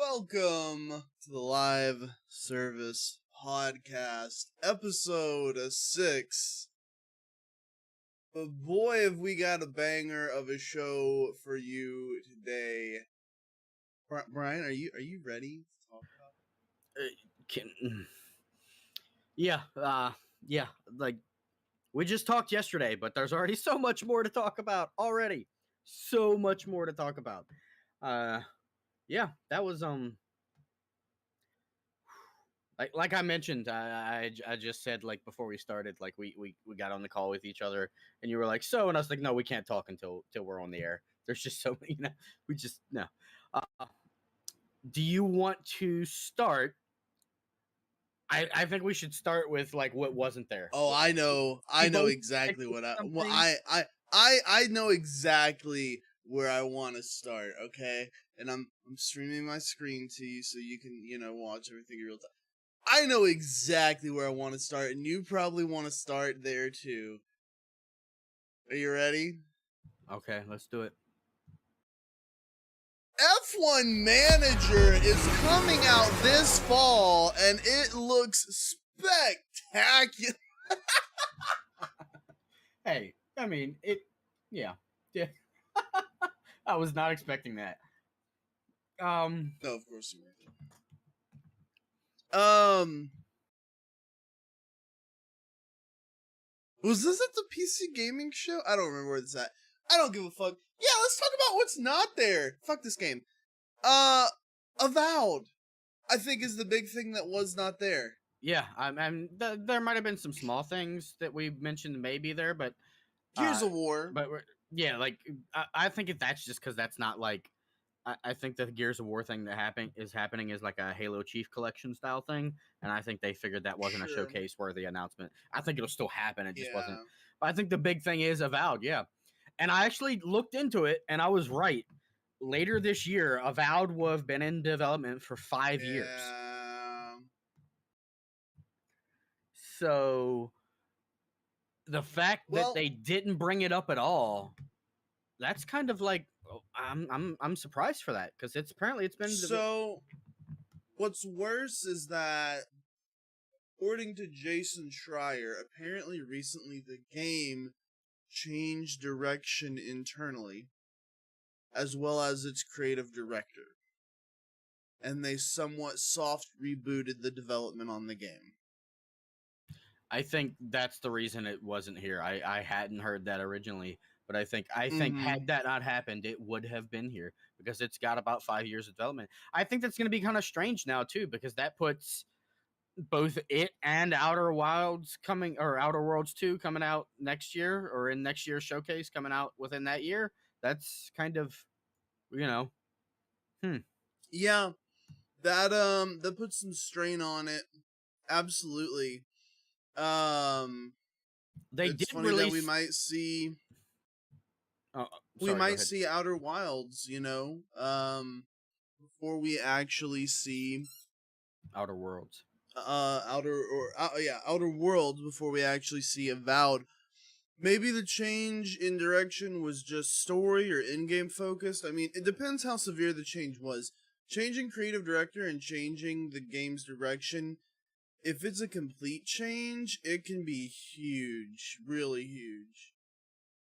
Welcome to the live service podcast, episode 6. But boy, have we got a banger of a show for you today. Brian, are you ready to talk about? Yeah. Like we just talked yesterday, but there's already so much more to talk about already. So much more to talk about. Yeah, that was like I mentioned, I just said like before we started, like we got on the call with each other, and you were like, so, and I was like, no, we can't talk until we're on the air. There's just so many, we just no. Do you want to start? I think we should start with like what wasn't there. Oh, I know exactly what I know exactly where I want to start. Okay, and I'm streaming my screen to you so you can watch everything in real time. I know exactly where I want to start, and you probably want to start there too. Are you ready? Okay, let's do it. F1 Manager is coming out this fall, and it looks spectacular. Hey, I mean, yeah. I was not expecting that. No, of course you weren't. Was this at the PC gaming show? I don't remember where this at. I don't give a fuck. Yeah, let's talk about what's not there. Fuck this game. Avowed, I think, is the big thing that was not there. Yeah, there might have been some small things that we mentioned maybe there, but Gears of War. But yeah, like I think that's just because that's not like I think the Gears of War thing that happening is like a Halo Chief Collection style thing, and I think they figured that wasn't a showcase worthy announcement. I think it'll still happen. It just wasn't. But I think the big thing is Avowed, yeah. And I actually looked into it, and I was right. Later this year, Avowed will have been in development for 5 years. So the fact that they didn't bring it up at all, that's kind of like I'm surprised for that, because it's been so. What's worse is that, according to Jason Schreier, apparently recently the game changed direction internally, as well as its creative director, and they somewhat soft rebooted the development on the game. I think that's the reason it wasn't here. I hadn't heard that originally, but I think had that not happened, it would have been here, because it's got about 5 years of development. I think that's going to be kind of strange now too, because that puts both it and Outer Worlds 2 coming out next year, or in next year's showcase coming out within that year. That's kind of, Yeah, that puts some strain on it. Absolutely. They it's did funny release... that we might see see Outer Wilds, before we actually see Outer Worlds. Outer Worlds before we actually see Avowed. Maybe the change in direction was just story or in-game focused. I mean, it depends how severe the change was. Changing creative director and changing the game's direction, if it's a complete change, it can be huge, really huge.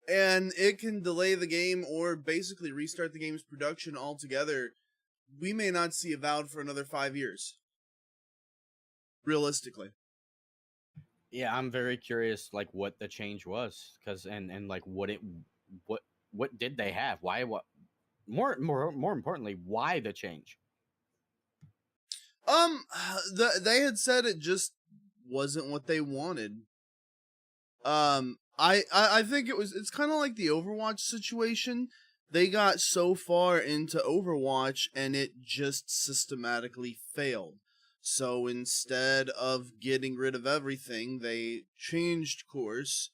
And it can delay the game or basically restart the game's production altogether. We may not see Avowed for another 5 years. Realistically. Yeah, I'm very curious, like, what the change was, because and like what did they have? Why? What? More importantly, why the change? They had said it just wasn't what they wanted. I think it's kind of like the Overwatch situation. They got so far into Overwatch and it just systematically failed. So instead of getting rid of everything, they changed course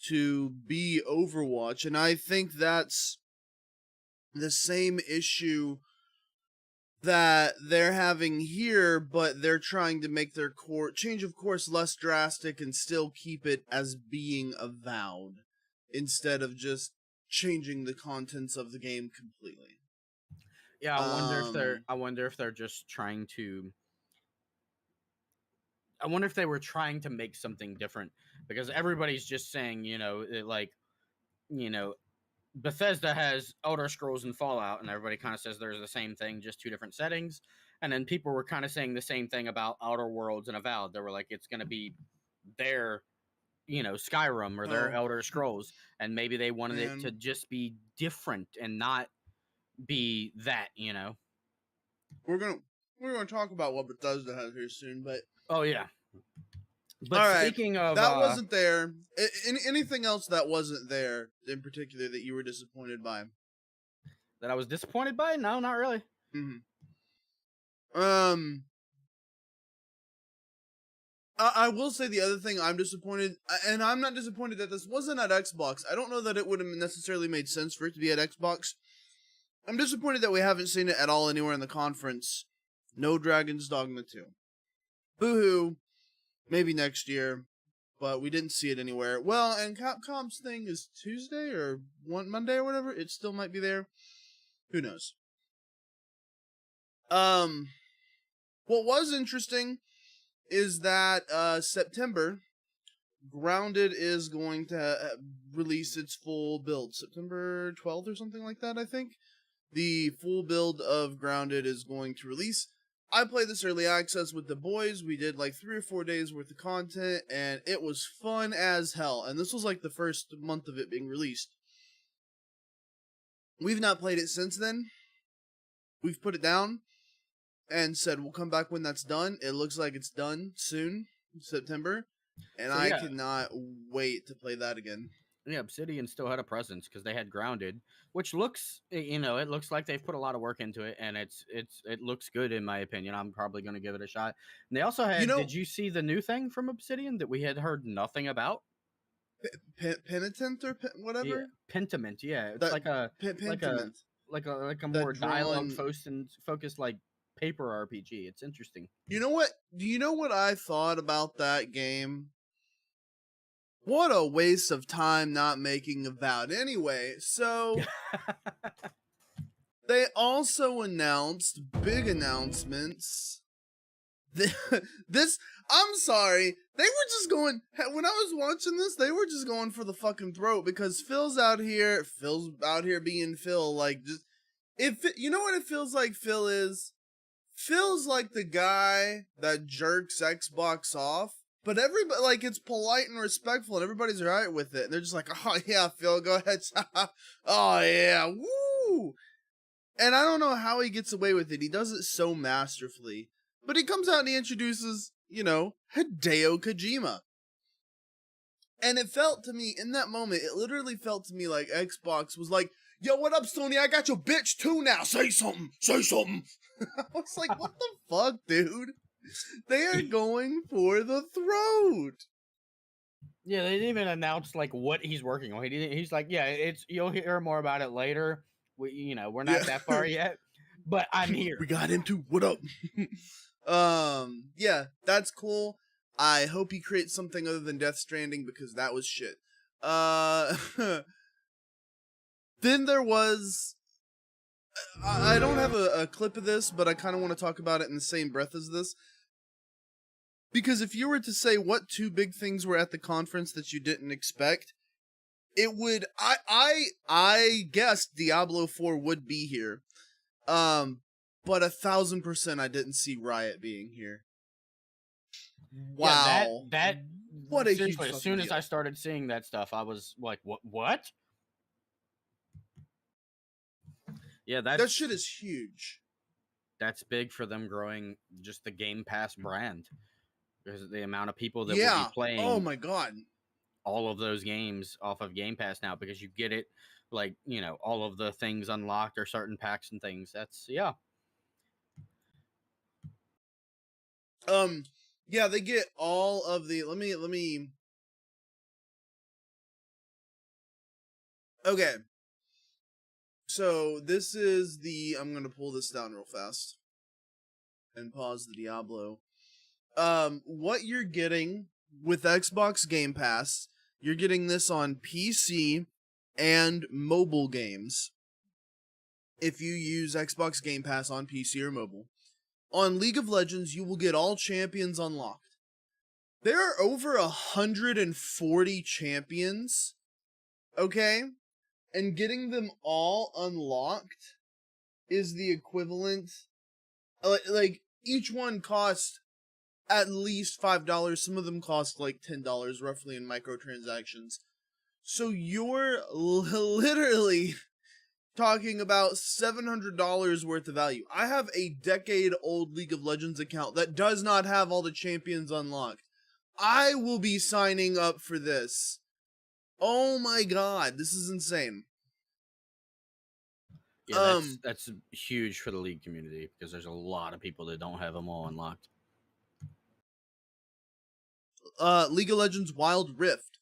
to be Overwatch. And I think that's the same issue that they're having here, but they're trying to make their change of course less drastic and still keep it as being Avowed, instead of just changing the contents of the game completely. Yeah, Um, I wonder if they're just trying to. I wonder if they were trying to make something different because everybody's just saying, like, you know, Bethesda has Elder Scrolls and Fallout, and everybody kind of says there's the same thing, just two different settings. And then people were kind of saying the same thing about Outer Worlds and Avowed. They were like, it's going to be their, Skyrim or their oh Elder Scrolls, and maybe they wanted it to man, just be different and not be that. we're gonna we're gonna talk about what Bethesda has here soon, but Oh yeah. all But right, speaking of that wasn't there. Anything else that wasn't there in particular that you were disappointed by? that I was disappointed by, no, not really. Mm-hmm. Um, I will say the other thing I'm disappointed, and I'm not disappointed that this wasn't at Xbox. I don't know that it would have necessarily made sense for it to be at Xbox. I'm disappointed that we haven't seen it at all anywhere in the conference. No Dragon's Dogma 2. Boo-hoo. Maybe next year, but we didn't see it anywhere. Well, and Capcom's thing is Tuesday or Monday or whatever. It still might be there. Who knows? What was interesting is that September, Grounded is going to release its full build. September 12th or something like that, I think. The full build of Grounded is going to release. I played this early access with the boys. We did like 3 or 4 days worth of content, and it was fun as hell. And this was like the first month of it being released. We've not played it since then. We've put it down and said we'll come back when that's done. It looks like it's done soon, September, and So I yeah, cannot wait to play that again. yeah, Obsidian still had a presence because they had Grounded, which looks, it looks like they've put a lot of work into it, and it looks good in my opinion. I'm probably going to give it a shot. And they also You had. know, Did you see the new thing from Obsidian that we had heard nothing about? Penitent or Yeah, whatever Pentiment. Yeah, it's that like a like a Pentiment like a that more dialogue drawn. focused like paper RPG. It's interesting. You know what? Do you know what I thought about that game? What a waste of time not making Avowed. Anyway, so they also announced big announcements. This, I'm sorry, they were just going, when I was watching this, they were just going for the fucking throat because Phil's out here being Phil, like, just, you know what it feels like Phil is? Phil's like the guy that jerks Xbox off, but everybody, like, it's polite and respectful and everybody's alright with it. And they're just like, oh yeah, Phil, go ahead. Oh yeah, woo! And I don't know how he gets away with it. He does it so masterfully. But he comes out and he introduces, Hideo Kojima. And it felt to me, in that moment, it literally felt to me like Xbox was like, yo, what up, Sony? I got your bitch too now. Say something. Say something. I was like, what the fuck, dude? They are going for the throat. Yeah, they didn't even announce like what he's working on. He didn't. He's like, yeah, you'll hear more about it later. We're Yeah. not that far yet, but I'm here. We got him too. What up? Yeah, that's cool. I hope he creates something other than Death Stranding because that was shit. Then there was. I don't have a clip of this, but I kind of want to talk about it in the same breath as this. Because if you were to say what two big things were at the conference that you didn't expect, it would. I guessed Diablo IV would be here. But 1,000% I didn't see Riot being here. Yeah, Wow. that What a huge seriously. As fucking soon as deal. I started seeing that stuff, I was like, what? Yeah, That shit is huge. that's big for them growing just the Game Pass brand. Because the amount of people that will be Yeah. Oh playing my god. all of those games off of Game Pass now because you get it like, all of the things unlocked or certain packs and things. That's yeah. Yeah, they get all of the let me Okay. So this is I'm gonna pull this down real fast and pause the Diablo. What you're getting with Xbox Game Pass, you're getting this on PC and mobile games. if you use Xbox Game Pass on PC or mobile. On League of Legends, you will get all champions unlocked. There are over 140 champions, okay? And getting them all unlocked is the equivalent. Like each one costs at least $5. Some of them cost like $10 roughly in microtransactions. So you're literally talking about $700 worth of value. I have a decade-old League of Legends account that does not have all the champions unlocked. I will be signing up for this. Oh my god, this is insane. Yeah, that's huge for the League community because there's a lot of people that don't have them all unlocked. League of Legends Wild Rift.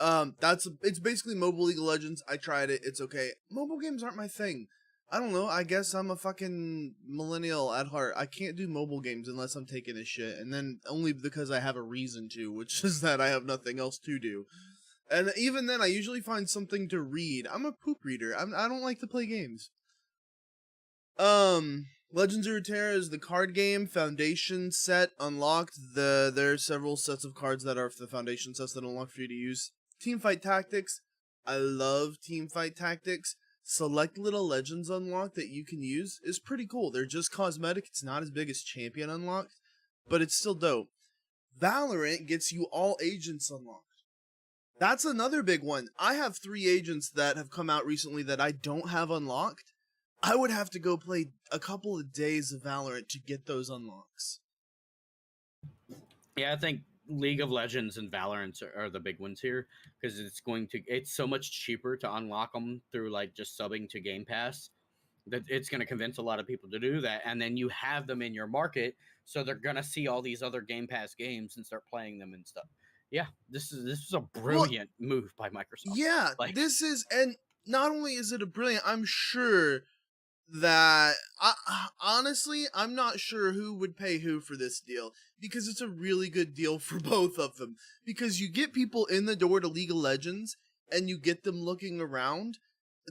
It's basically mobile League of Legends. I tried it. It's okay. Mobile games aren't my thing. I don't know. I guess I'm a fucking millennial at heart. I can't do mobile games unless I'm taking a shit, and then only because I have a reason to, which is that I have nothing else to do. And even then, I usually find something to read. I'm a poop reader. I don't like to play games. Legends of Runeterra is the card game foundation set unlocked. There are several sets of cards that are for the foundation sets that unlock for you to use. Teamfight Tactics. I love Teamfight Tactics. Select little legends unlocked that you can use is pretty cool. They're just cosmetic. It's not as big as Champion unlocked, but it's still dope. Valorant gets you all agents unlocked. That's another big one. I have 3 agents that have come out recently that I don't have unlocked. I would have to go play a couple of days of Valorant to get those unlocks. Yeah, I think League of Legends and Valorant are the big ones here because it's so much cheaper to unlock them through like just subbing to Game Pass that it's going to convince a lot of people to do that, and then you have them in your market, so they're going to see all these other Game Pass games and start playing them and stuff. Yeah, this was a brilliant move by Microsoft. Yeah, and not only is it a brilliant, I'm sure that honestly, I'm not sure who would pay who for this deal because it's a really good deal for both of them. Because you get people in the door to League of Legends and you get them looking around,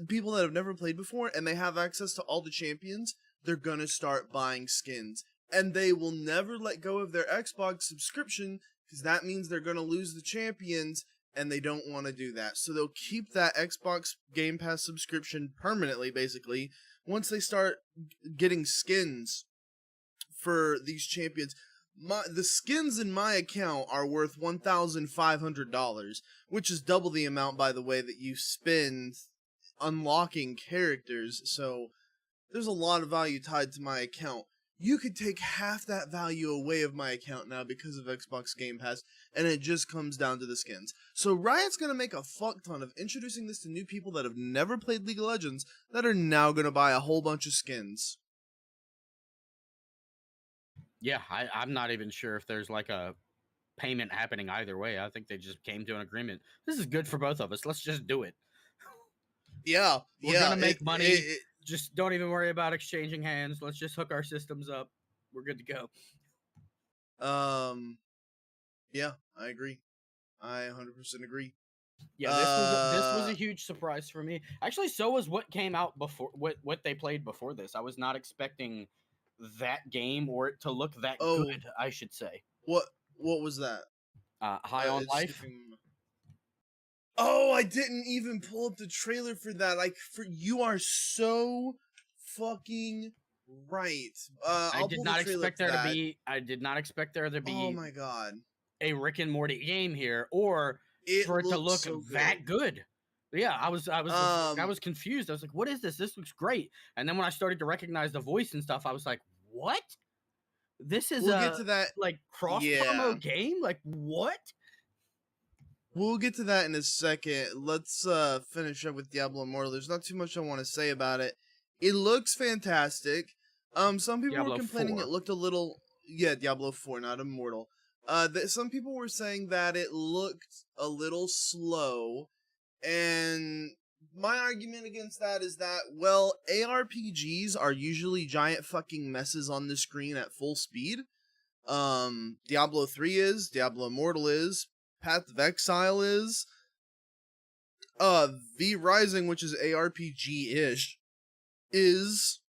people that have never played before, and they have access to all the champions. They're gonna start buying skins, and they will never let go of their Xbox subscription because that means they're gonna lose the champions. And they don't want to do that. So they'll keep that Xbox Game Pass subscription permanently, basically, once they start getting skins for these champions. The skins in my account are worth $1,500, which is double the amount, by the way, that you spend unlocking characters. So there's a lot of value tied to my account. You could take half that value away of my account now because of Xbox Game Pass, and it just comes down to the skins. So Riot's going to make a fuck ton of introducing this to new people that have never played League of Legends that are now going to buy a whole bunch of skins. Yeah, I'm not even sure if there's like a payment happening either way. I think they just came to an agreement. This is good for both of us. Let's just do it. Yeah, we're gonna make money. Just don't even worry about exchanging hands. Let's just hook our systems up. We're good to go. Yeah, I agree. I 100% agree. Yeah, this was a huge surprise for me. Actually, so was what came out before, what they played before this. I was not expecting that game or it to look that good, I should say. What was that? High on Life. Oh, I didn't even pull up the trailer for that. You are so fucking right. I did not expect there to be. Oh my god. A Rick and Morty game here, or for it to look so that good. Yeah, I was confused. I was like, "What is this? This looks great." And then when I started to recognize the voice and stuff, I was like, "What? This is get to that like cross promo game? Like what?" We'll get to that in a second. Let's finish up with Diablo Immortal. There's not too much I want to say about it. It looks fantastic. Some people were complaining it looked a little Diablo 4, not Immortal. Some people were saying that it looked a little slow, and my argument against that is that, well, ARPGs are usually giant fucking messes on the screen at full speed. Diablo 3 is, Diablo Immortal is, Path of Exile is, V Rising, which is ARPG-ish, is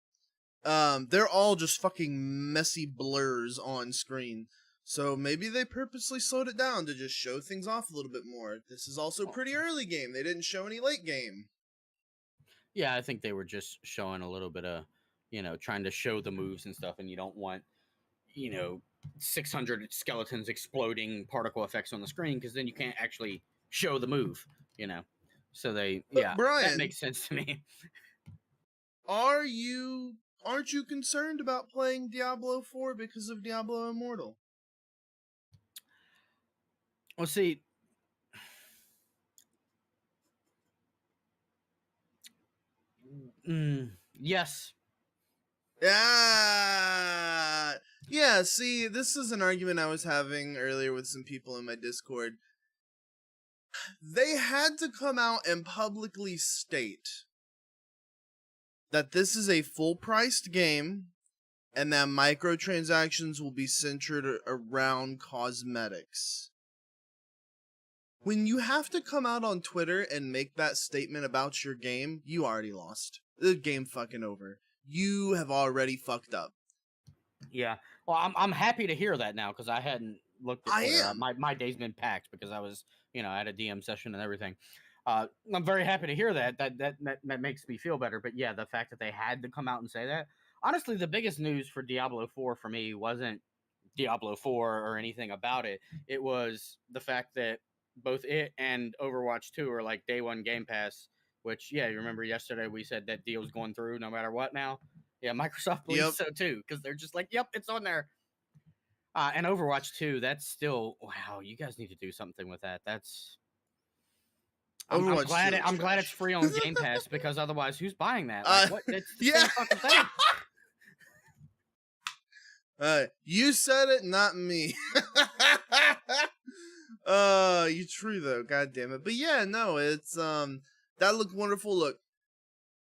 they're all just fucking messy blurs on screen. So maybe they purposely slowed it down to just show things off a little bit more. This is also pretty early game. They didn't show any late game. Yeah, I think they were just showing a little bit of, trying to show the moves and stuff, and you don't want, 600 skeletons exploding particle effects on the screen because then you can't actually show the move, So But that Brian, makes sense to me. aren't you concerned about playing Diablo 4 because of Diablo Immortal? Well, see, yes. Yeah, see, this is an argument I was having earlier with some people in my Discord. They had to come out and publicly state that this is a full-priced game and that microtransactions will be centered around cosmetics. When you have to come out on Twitter and make that statement about your game, you already lost. The game fucking over. You have already fucked up. Yeah. Well, I'm happy to hear that now because I hadn't looked at Twitter. I am. My day's been packed because I was, at a DM session and everything. I'm very happy to hear that. That makes me feel better. But yeah, the fact that they had to come out and say that. Honestly, the biggest news for Diablo 4 for me wasn't Diablo 4 or anything about it. It was the fact that both it and Overwatch 2 are like day one Game Pass, which, yeah, you remember yesterday we said that deal's going through no matter what now? Yeah, Microsoft believes so too, because they're just like, yep, it's on there. And Overwatch 2, that's still, wow, you guys need to do something with that. I'm glad it's free on Game Pass because otherwise, who's buying that? Like, what? It's the same fucking thing. You said it, not me. You true though, god damn it. But yeah, no, it's that looked wonderful. Look,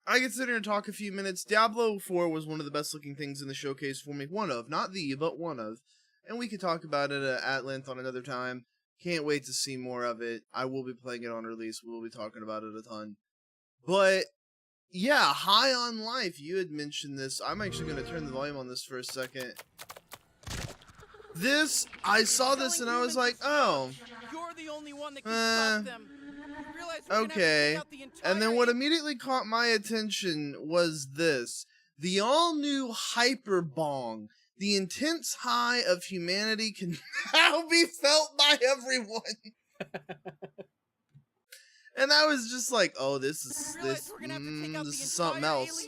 I could sit here and talk a few minutes. Diablo 4 was one of the best looking things in the showcase for me. One of, not the, but one of. And we could talk about it at length on another time. Can't wait to see more of it. I will be playing it on release. We'll be talking about it a ton. But yeah, High on Life. You had mentioned this. I'm actually going to turn the volume on this for a second. I saw this and I was like, oh. You're the only one that can stop them. Okay. And then what immediately caught my attention was this. The all-new Hyper Bong. The intense high of humanity can now be felt by everyone. And I was just like, oh, this is something else.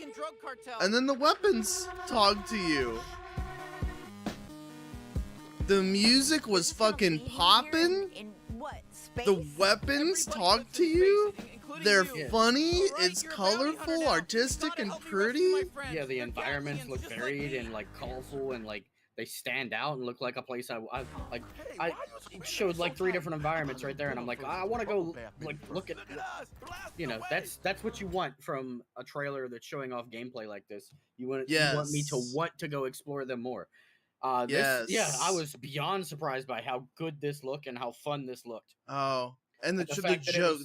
And then the weapons talk to you. The music was fucking popping. The weapons talk to you. They're funny. It's colorful, artistic, and pretty. Yeah, the environments look varied and like colorful and like they stand out and look like a place I showed like 3 different environments right there, and I'm like, I want to go like look at. That's what you want from a trailer that's showing off gameplay like this. You want me to want to go explore them more. Yeah, I was beyond surprised by how good this looked and how fun this looked. Oh, and the joke,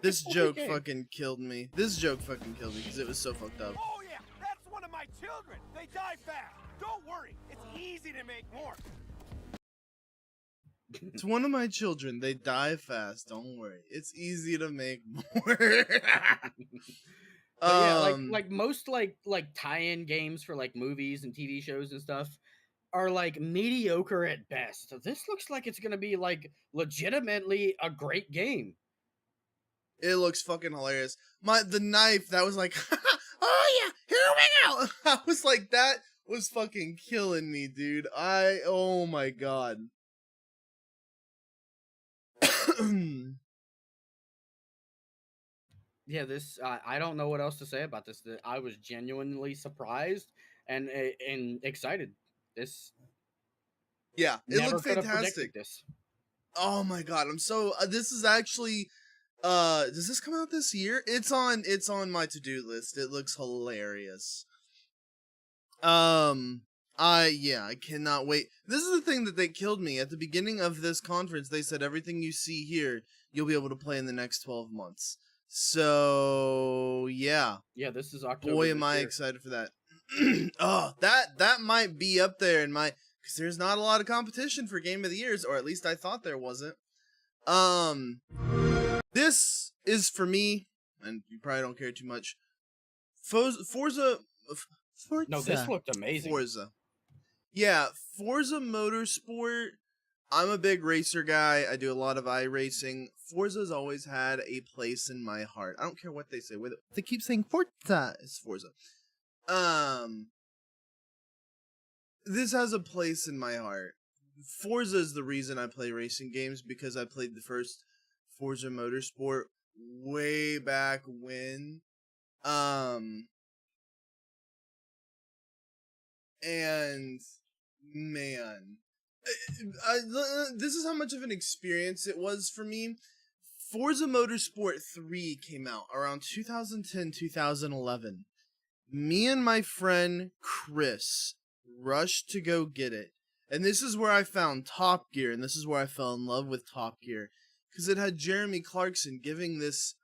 this joke fucking killed me. This joke fucking killed me because it was so fucked up. Oh yeah, that's one of my children. They die fast. Don't worry, it's easy to make more. It's one of my children. They die fast. Don't worry, it's easy to make more. Yeah, like most like tie-in games for like movies and TV shows and stuff are like mediocre at best. So this looks like it's gonna be like legitimately a great game. It looks fucking hilarious. The knife that was like, oh yeah, here we go. I was like, that was fucking killing me, dude. Oh my god. Yeah, this I don't know what else to say about this. I was genuinely surprised and excited. Yeah, it looked fantastic. This. Oh my god, I'm so this is actually does this come out this year? It's on my to-do list. It looks hilarious. I cannot wait. This is the thing that they killed me at the beginning of this conference. They said everything you see here you'll be able to play in the next 12 months. So yeah, Yeah, this is October boy, am this I year. excited for that. Oh, that might be up there in my, because there's not a lot of competition for Game of the Years, or at least I thought there wasn't. This is for me, and you probably don't care too much. Forza. No, this looked amazing. Forza. Yeah, Forza Motorsport. I'm a big racer guy. I do a lot of iRacing. Forza's always had a place in my heart. I don't care what they say. They keep saying Forza. It's Forza. This has a place in my heart. Forza is the reason I play racing games, because I played the first Forza Motorsport way back when. And man, this is how much of an experience it was for me. Forza Motorsport 3 came out around 2010, 2011. Me and my friend Chris rushed to go get it. And this is where I found Top Gear, and this is where I fell in love with Top Gear. Because it had Jeremy Clarkson giving this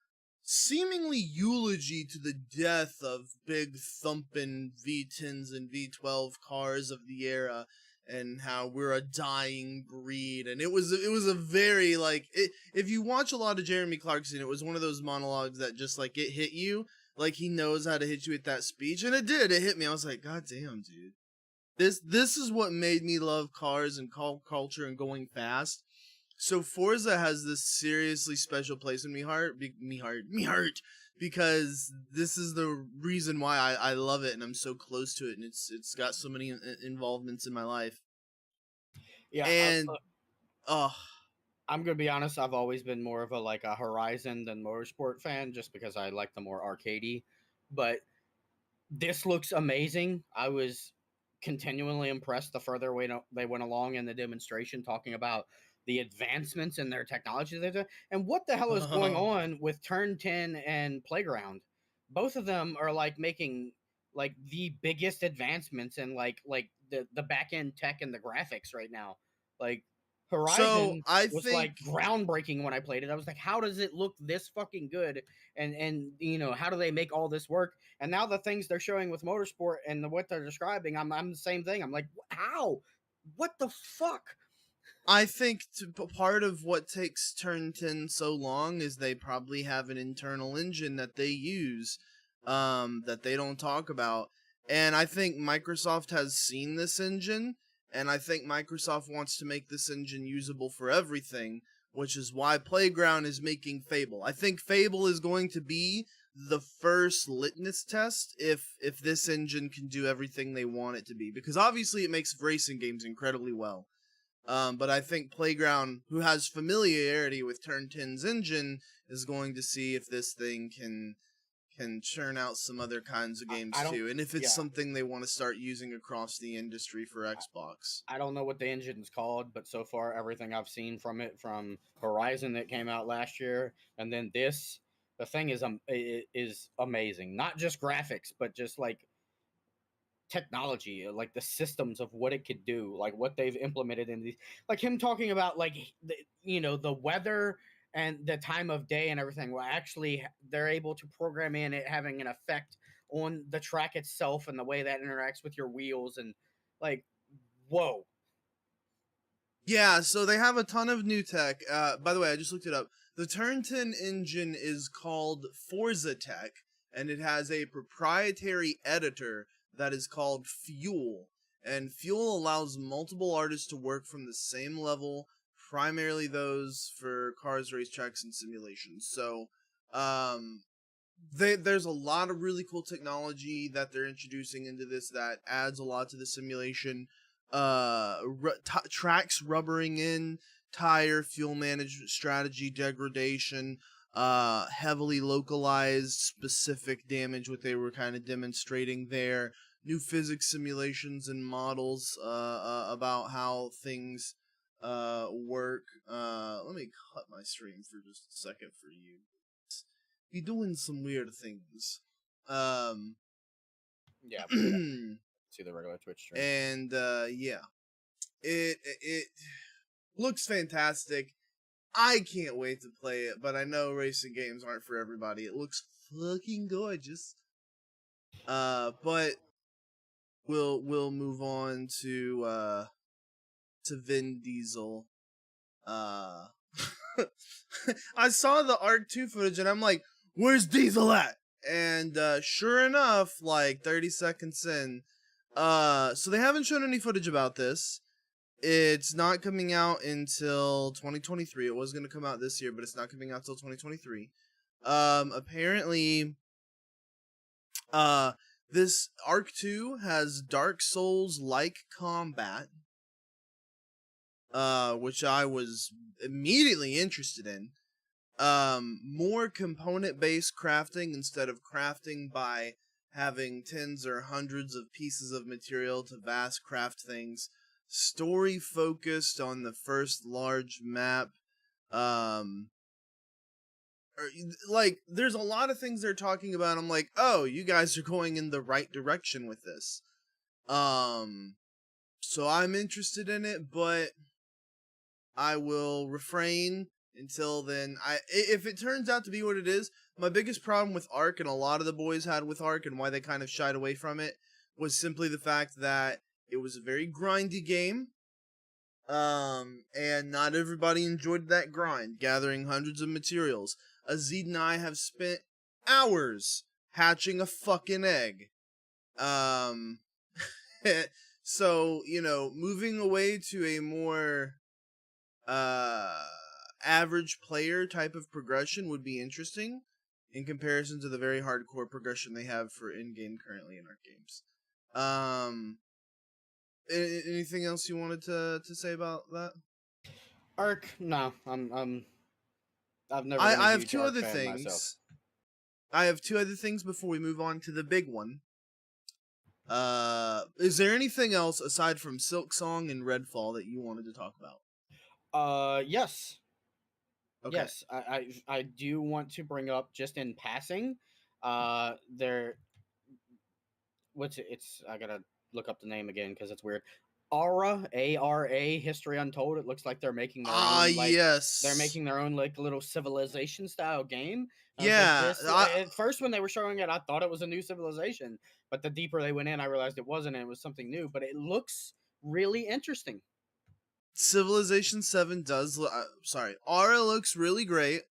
seemingly eulogy to the death of big thumping V10s and V12 cars of the era, and how we're a dying breed. And it was a very, like, if you watch a lot of Jeremy Clarkson, it was one of those monologues that just, like, it hit you, like he knows how to hit you with that speech. And it did. It hit me. I was like, God damn, dude. This is what made me love cars and culture and going fast. So Forza has this seriously special place in me heart, because this is the reason why I love it, and I'm so close to it, and it's got so many involvements in my life. Yeah, And I'm gonna be honest. I've always been more of a Horizon than Motorsport fan, just because I like the more arcadey. But this looks amazing. I was continually impressed the further they went along in the demonstration, talking about the advancements in their technology. And what the hell is going on with Turn 10 and Playground? Both of them are like making like the biggest advancements in the back end tech and the graphics right now. Like so Horizon I was think like groundbreaking when I played it. I was like, how does it look this fucking good? And how do they make all this work? And now the things they're showing with Motorsport and what they're describing, I'm the same thing. I'm like, how? What the fuck? I think part of what takes Turn 10 so long is they probably have an internal engine that they use, that they don't talk about. And I think Microsoft has seen this engine, and I think Microsoft wants to make this engine usable for everything, which is why Playground is making Fable. I think Fable is going to be the first litmus test if this engine can do everything they want it to be, because obviously it makes racing games incredibly well. But I think Playground, who has familiarity with Turn 10's engine, is going to see if this thing can churn out some other kinds of games too, and if it's something they want to start using across the industry for Xbox. I don't know what the engine's called, but so far everything I've seen from it, from Horizon that came out last year, and then this, the thing is amazing. Not just graphics, but just like technology, like the systems of what it could do, like what they've implemented in these, like him talking about like the weather and the time of day and everything. Well, actually, they're able to program in it having an effect on the track itself and the way that interacts with your wheels, and like, whoa. Yeah, so they have a ton of new tech. By the way, I just looked it up. The Turn 10 engine is called Forza Tech, and it has a proprietary editor that is called Fuel. And Fuel allows multiple artists to work from the same level, primarily those for cars, racetracks, and simulations. So, there's a lot of really cool technology that they're introducing into this that adds a lot to the simulation. Tracks rubbering in, tire, fuel management strategy, degradation, heavily localized specific damage, what they were kind of demonstrating there, new physics simulations and models about how things work. Let me cut my stream for just a second for you. Be doing some weird things. Yeah. See the regular Twitch stream. And yeah, it looks fantastic. I can't wait to play it, but I know racing games aren't for everybody. It looks fucking gorgeous. But we'll move on to Vin Diesel. I saw the Arc 2 footage and I'm like, where's Diesel at? And sure enough, like 30 seconds in, so they haven't shown any footage about this. It's not coming out until 2023. It was going to come out this year, but it's not coming out until 2023. Apparently, this Arc 2 has Dark Souls-like combat, which I was immediately interested in. More component-based crafting instead of crafting by having tens or hundreds of pieces of material to vast craft things. Story focused on the first large map. Like, there's a lot of things they're talking about. I'm like, oh, you guys are going in the right direction with this. So I'm interested in it, but I will refrain until then. If it turns out to be what it is, my biggest problem with Ark, and a lot of the boys had with Ark, and why they kind of shied away from it, was simply the fact that it was a very grindy game. And not everybody enjoyed that grind, gathering hundreds of materials. Azid and I have spent hours hatching a fucking egg. So, moving away to a more average player type of progression would be interesting in comparison to the very hardcore progression they have for in-game currently in our games. Anything else you wanted to say about that? Arc, no, I've never been I a have huge two Arc other fan things. myself. I have two other things before we move on to the big one. Is there anything else aside from Silk Song and Redfall that you wanted to talk about? Yes. Okay. Yes, I do want to bring up just in passing. There, it's I gotta look up the name again because it's weird. ARA History Untold. It looks like they're making their own Yes. they're making their own like little Civilization style game. I was Yeah. like, at first when they were showing it, I thought it was a new civilization, but the deeper they went in, I realized it wasn't, and it was something new. But it looks really interesting. Civilization 7 does Aura looks really great.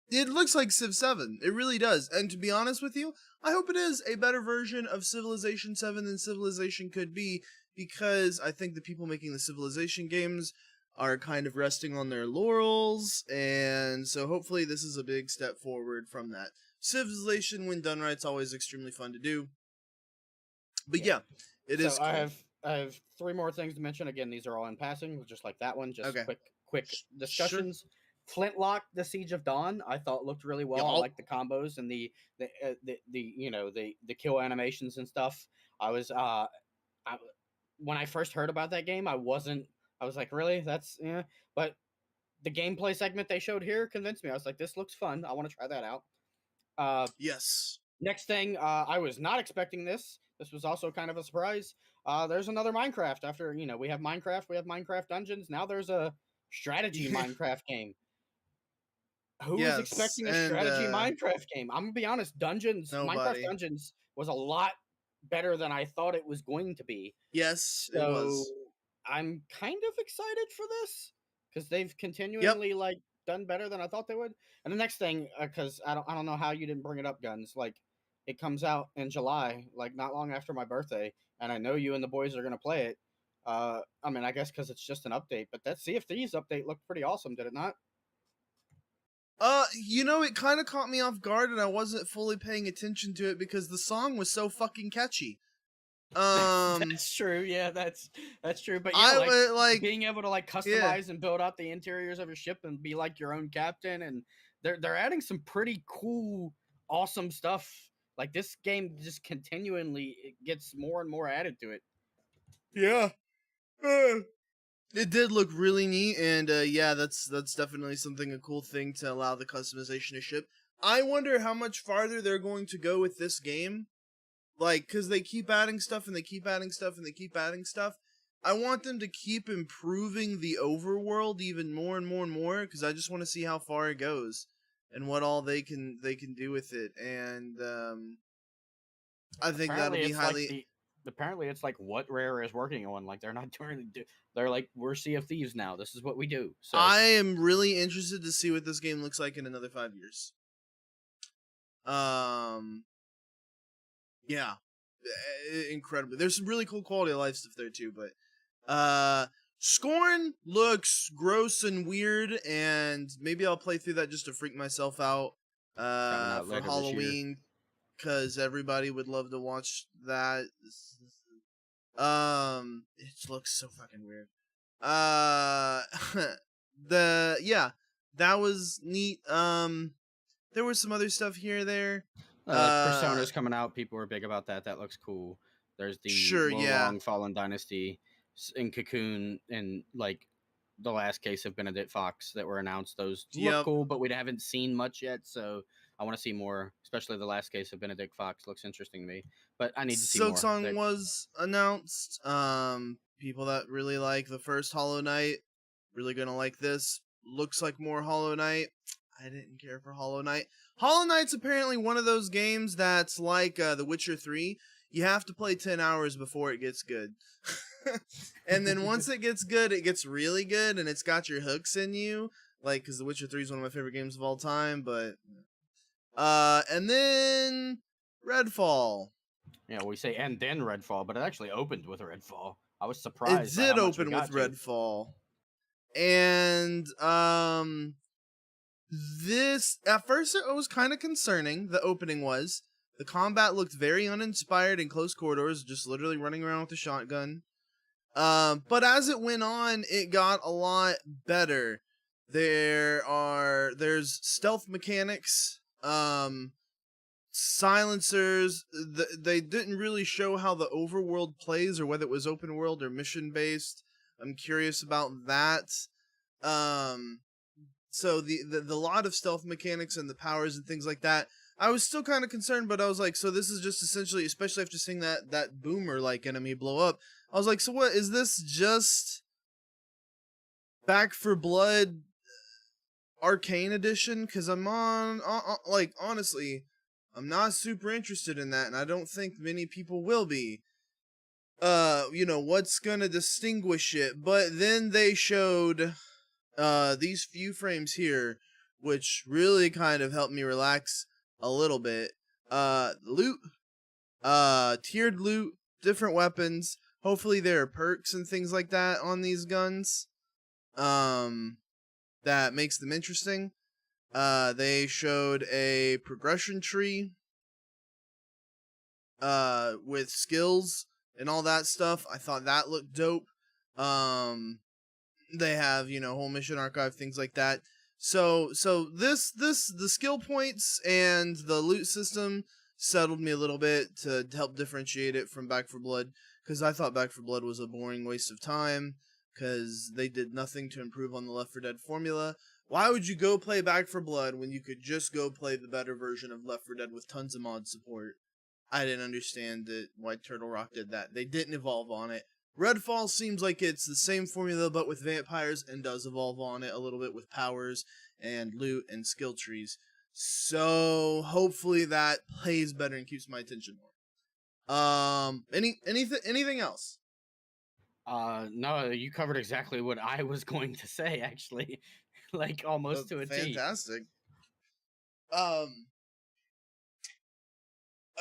It looks like Civ 7. It really does. And to be honest with you, I hope it is a better version of Civilization 7 than Civilization could be, because I think the people making the Civilization games are kind of resting on their laurels, and so hopefully this is a big step forward from that. Civilization, when done right, is always extremely fun to do. But yeah, it is cool. I have three more things to mention. Again, these are all in passing, just like that one. Just Okay. quick discussions. Sure. Flintlock: The Siege of Dawn, I thought looked really well. I like the combos and the kill animations and stuff. I was when I first heard about that game, I was like, really? That's yeah. But the gameplay segment they showed here convinced me. I was like, this looks fun. I want to try that out. Yes. Next thing, I was not expecting this. This was also kind of a surprise. There's another Minecraft. After we have Minecraft Dungeons. Now there's a strategy Minecraft game. Who was expecting a strategy Minecraft game? I'm gonna be honest. Minecraft Dungeons was a lot better than I thought it was going to be. Yes, it was. I'm kind of excited for this because they've continually done better than I thought they would. And the next thing, because I don't know how you didn't bring it up, Guns. Like, it comes out in July, like not long after my birthday, and I know you and the boys are gonna play it. I mean, I guess because it's just an update, but that Sea of Thieves update looked pretty awesome, did it not? It kind of caught me off guard, and I wasn't fully paying attention to it because the song was so fucking catchy. That's true. Yeah, that's true. But yeah, being able to customize and build out the interiors of your ship and be like your own captain, and they're adding some pretty cool, awesome stuff. Like, this game just continually gets more and more added to it. Yeah. It did look really neat, and that's definitely a cool thing to allow the customization of ship. I wonder how much farther they're going to go with this game. Like, because they keep adding stuff, and they keep adding stuff, and they keep adding stuff. I want them to keep improving the overworld even more and more and more, because I just want to see how far it goes and what all they can do with it. And I think that'll be highly. Apparently, it's like what Rare is working on. Like they're not trying to. They're like, we're Sea of Thieves now. This is what we do. So I am really interested to see what this game looks like in another 5 years. Yeah, incredibly. There's some really cool quality of life stuff there too, but Scorn looks gross and weird, and maybe I'll play through that just to freak myself out for Halloween, because everybody would love to watch that. It looks so fucking weird. That was neat. There was some other stuff here or there. Persona's coming out. People are big about that. That looks cool. There's the Long Fallen Dynasty and Cocoon and like the last case of Benedict Fox that were announced. Those look cool, but we haven't seen much yet. So I want to see more, especially the last case of Benedict Fox looks interesting to me. But I need to see more. Silksong was announced. People that really like the first Hollow Knight really gonna like this. Looks like more Hollow Knight. I didn't care for Hollow Knight. Hollow Knight's apparently one of those games that's like The Witcher 3. You have to play 10 hours before it gets good. And then once it gets good, it gets really good, and it's got your hooks in you. Like, because The Witcher 3 is one of my favorite games of all time, but... and then... Redfall. Yeah, we say and then Redfall, but it actually opened with Redfall. I was surprised. It did open with Redfall. And, this, at first it was kind of concerning, the opening was. The combat looked very uninspired in close corridors, just literally running around with a shotgun. But as it went on, it got a lot better. There's stealth mechanics, silencers. They didn't really show how the overworld plays or whether it was open world or mission based. I'm curious about that. So the lot of stealth mechanics and the powers and things like that, I was still kind of concerned, but I was like, so this is just essentially, especially after seeing that boomer like enemy blow up, I was like, so what is this, just Back for Blood Arcane Edition? Because I'm like, honestly, I'm not super interested in that, and I don't think many people will be. What's gonna distinguish it? But then they showed these few frames here, which really kind of helped me relax a little bit. Loot, tiered loot, different weapons. Hopefully there are perks and things like that on these guns. That makes them interesting. They showed a progression tree with skills and all that stuff. I thought that looked dope. They have, whole mission archive, things like that. So the skill points and the loot system settled me a little bit to help differentiate it from Back 4 Blood, because I thought Back 4 Blood was a boring waste of time, because they did nothing to improve on the Left 4 Dead formula. Why would you go play Back 4 Blood when you could just go play the better version of Left 4 Dead with tons of mod support? I didn't understand why Turtle Rock did that. They didn't evolve on it. Redfall seems like it's the same formula, but with vampires, and does evolve on it a little bit with powers and loot and skill trees. So hopefully that plays better and keeps my attention more. Anything else? No, you covered exactly what I was going to say, actually. Like almost to a T. Fantastic.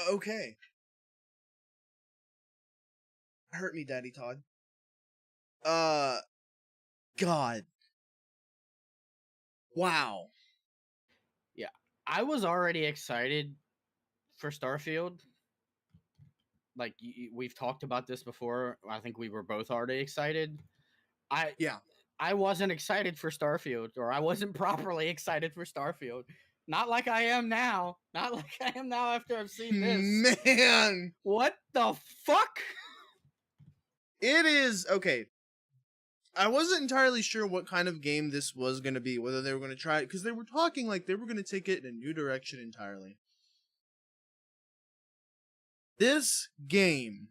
Okay. Hurt me, Daddy Todd. God. Wow. Yeah. I was already excited for Starfield. Like, we've talked about this before. I think we were both already excited. I wasn't excited for Starfield, or I wasn't properly excited for Starfield. Not like I am now. Not like I am now after I've seen this. Man! What the fuck? It is... Okay. I wasn't entirely sure what kind of game this was going to be, whether they were going to try it, because they were talking like they were going to take it in a new direction entirely. This game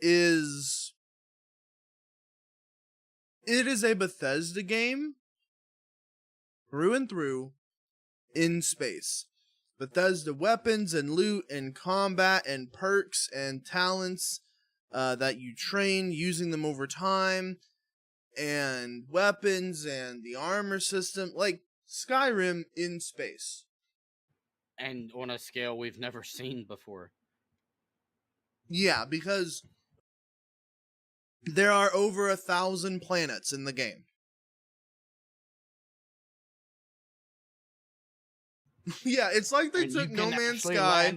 is a Bethesda game through and through in space. Bethesda weapons and loot and combat and perks and talents that you train, using them over time, and weapons and the armor system, like Skyrim in space. And on a scale we've never seen before. Yeah, because there are over 1,000 planets in the game. Yeah, it's like they took No Man's Sky.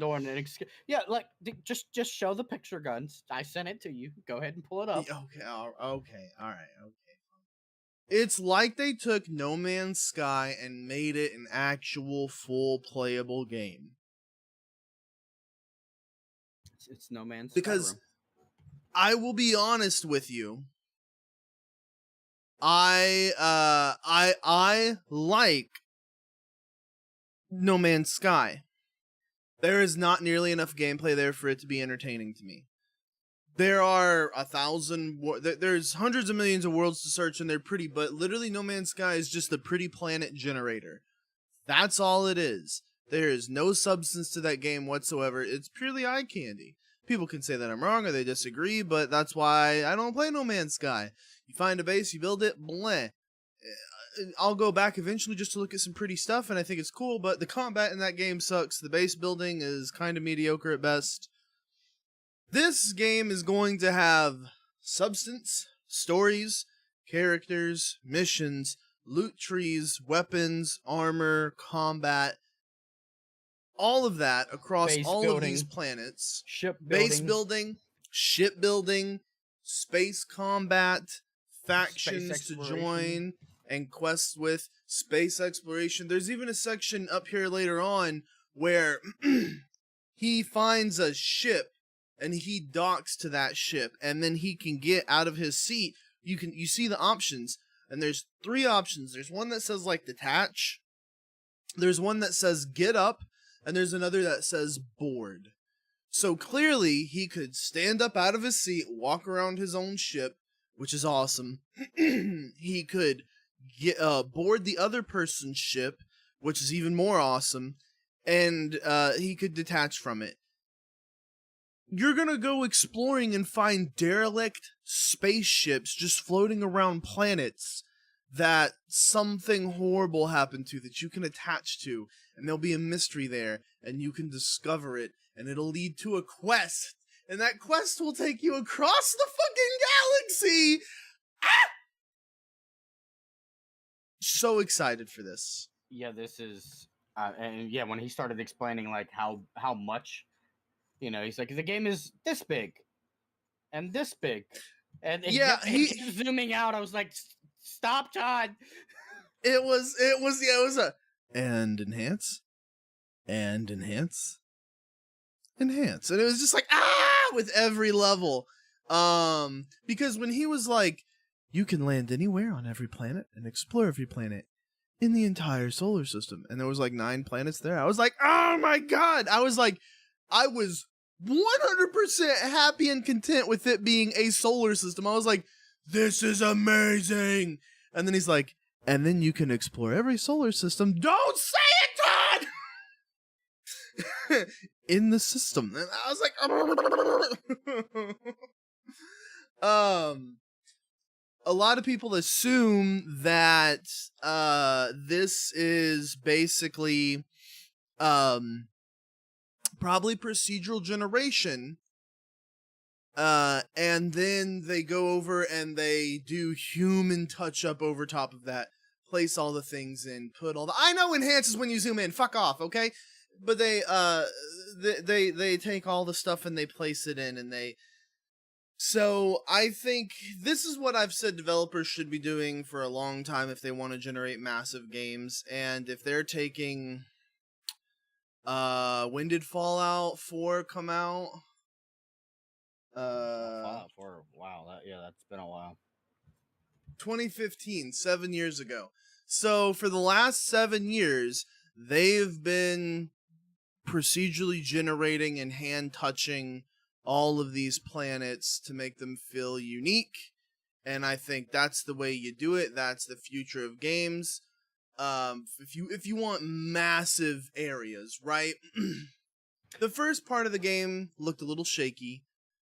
Yeah, like just show the picture, Guns. I sent it to you. Go ahead and pull it up. Okay, all right. It's like they took No Man's Sky and made it an actual full playable game. It's No Man's Sky. Because I will be honest with you, I like No Man's Sky. There is not nearly enough gameplay there for it to be entertaining to me. There are 1,000, there's hundreds of millions of worlds to search, and they're pretty, but literally No Man's Sky is just a pretty planet generator. That's all it is. There is no substance to that game whatsoever. It's purely eye candy. People can say that I'm wrong or they disagree, but that's why I don't play No Man's Sky. You find a base, you build it, bleh. I'll go back eventually just to look at some pretty stuff, and I think it's cool, but the combat in that game sucks. The base building is kind of mediocre at best. This game is going to have substance, stories, characters, missions, loot trees, weapons, armor, combat, all of that across all of these planets. Base building, shipbuilding, space combat, factions to join and quests with, space exploration. There's even a section up here later on where he finds a ship and he docks to that ship, and then he can get out of his seat. You see the options, and there's 3 options. There's one that says like detach, there's one that says get up, and there's another that says board. So clearly he could stand up out of his seat, walk around his own ship, which is awesome. He could get board the other person's ship, which is even more awesome, and he could detach from it. You're gonna go exploring and find derelict spaceships just floating around planets that something horrible happened to that you can attach to, and there'll be a mystery there, and you can discover it, and it'll lead to a quest, and that quest will take you across the fucking galaxy! Ah! So excited for this. Yeah, this is, and yeah, when he started explaining like how much, you know, he's like, the game is this big, and this big, and he zooming out. I was like, stop, Todd. It was a and enhance, and enhance, and it was just like with every level, because when he was like, you can land anywhere on every planet and explore every planet in the entire solar system, and there was like 9 planets there. I was like, oh my god! I was 100% happy and content with it being a solar system. I was like, this is amazing. And then he's like, and then you can explore every solar system. Don't say it, Todd! In the system. And I was like, a lot of people assume that this is basically probably procedural generation, and then they go over and they do human touch up over top of that, place all the things in, put all the, I know enhances when you zoom in, fuck off, okay? But they take all the stuff and they place it in, and so I think this is what I've said developers should be doing for a long time if they want to generate massive games. And if they're taking, when did Fallout 4 come out? Fallout 4, wow, that's been a while. 2015, 7 years ago. So for the last 7 years, they've been procedurally generating and hand touching all of these planets to make them feel unique. And I think that's the way you do it. That's the future of games. If you want massive areas, right? The first part of the game looked a little shaky.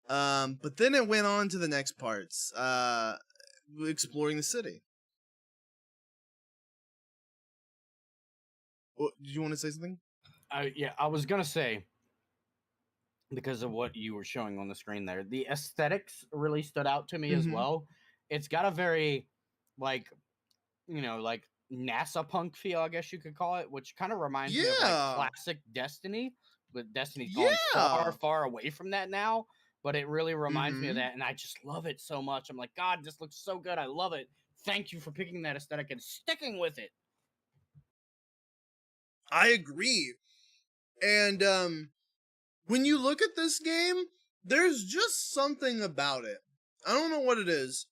But then it went on to the next parts, exploring the city. Did you want to say something? I was gonna say, because of what you were showing on the screen there, the aesthetics really stood out to me as well. It's got a very, like, like NASA punk feel, I guess you could call it, which kind of reminds me of like Yeah. classic Destiny, but Destiny's gone Yeah. far away from that now. But it really reminds me of Mm-hmm. that, and I just love it so much. I'm like, God, this looks so good. I love it. Thank you for picking that aesthetic and sticking with it. I agree. And when you look at this game, there's just something about it. I don't know what it is,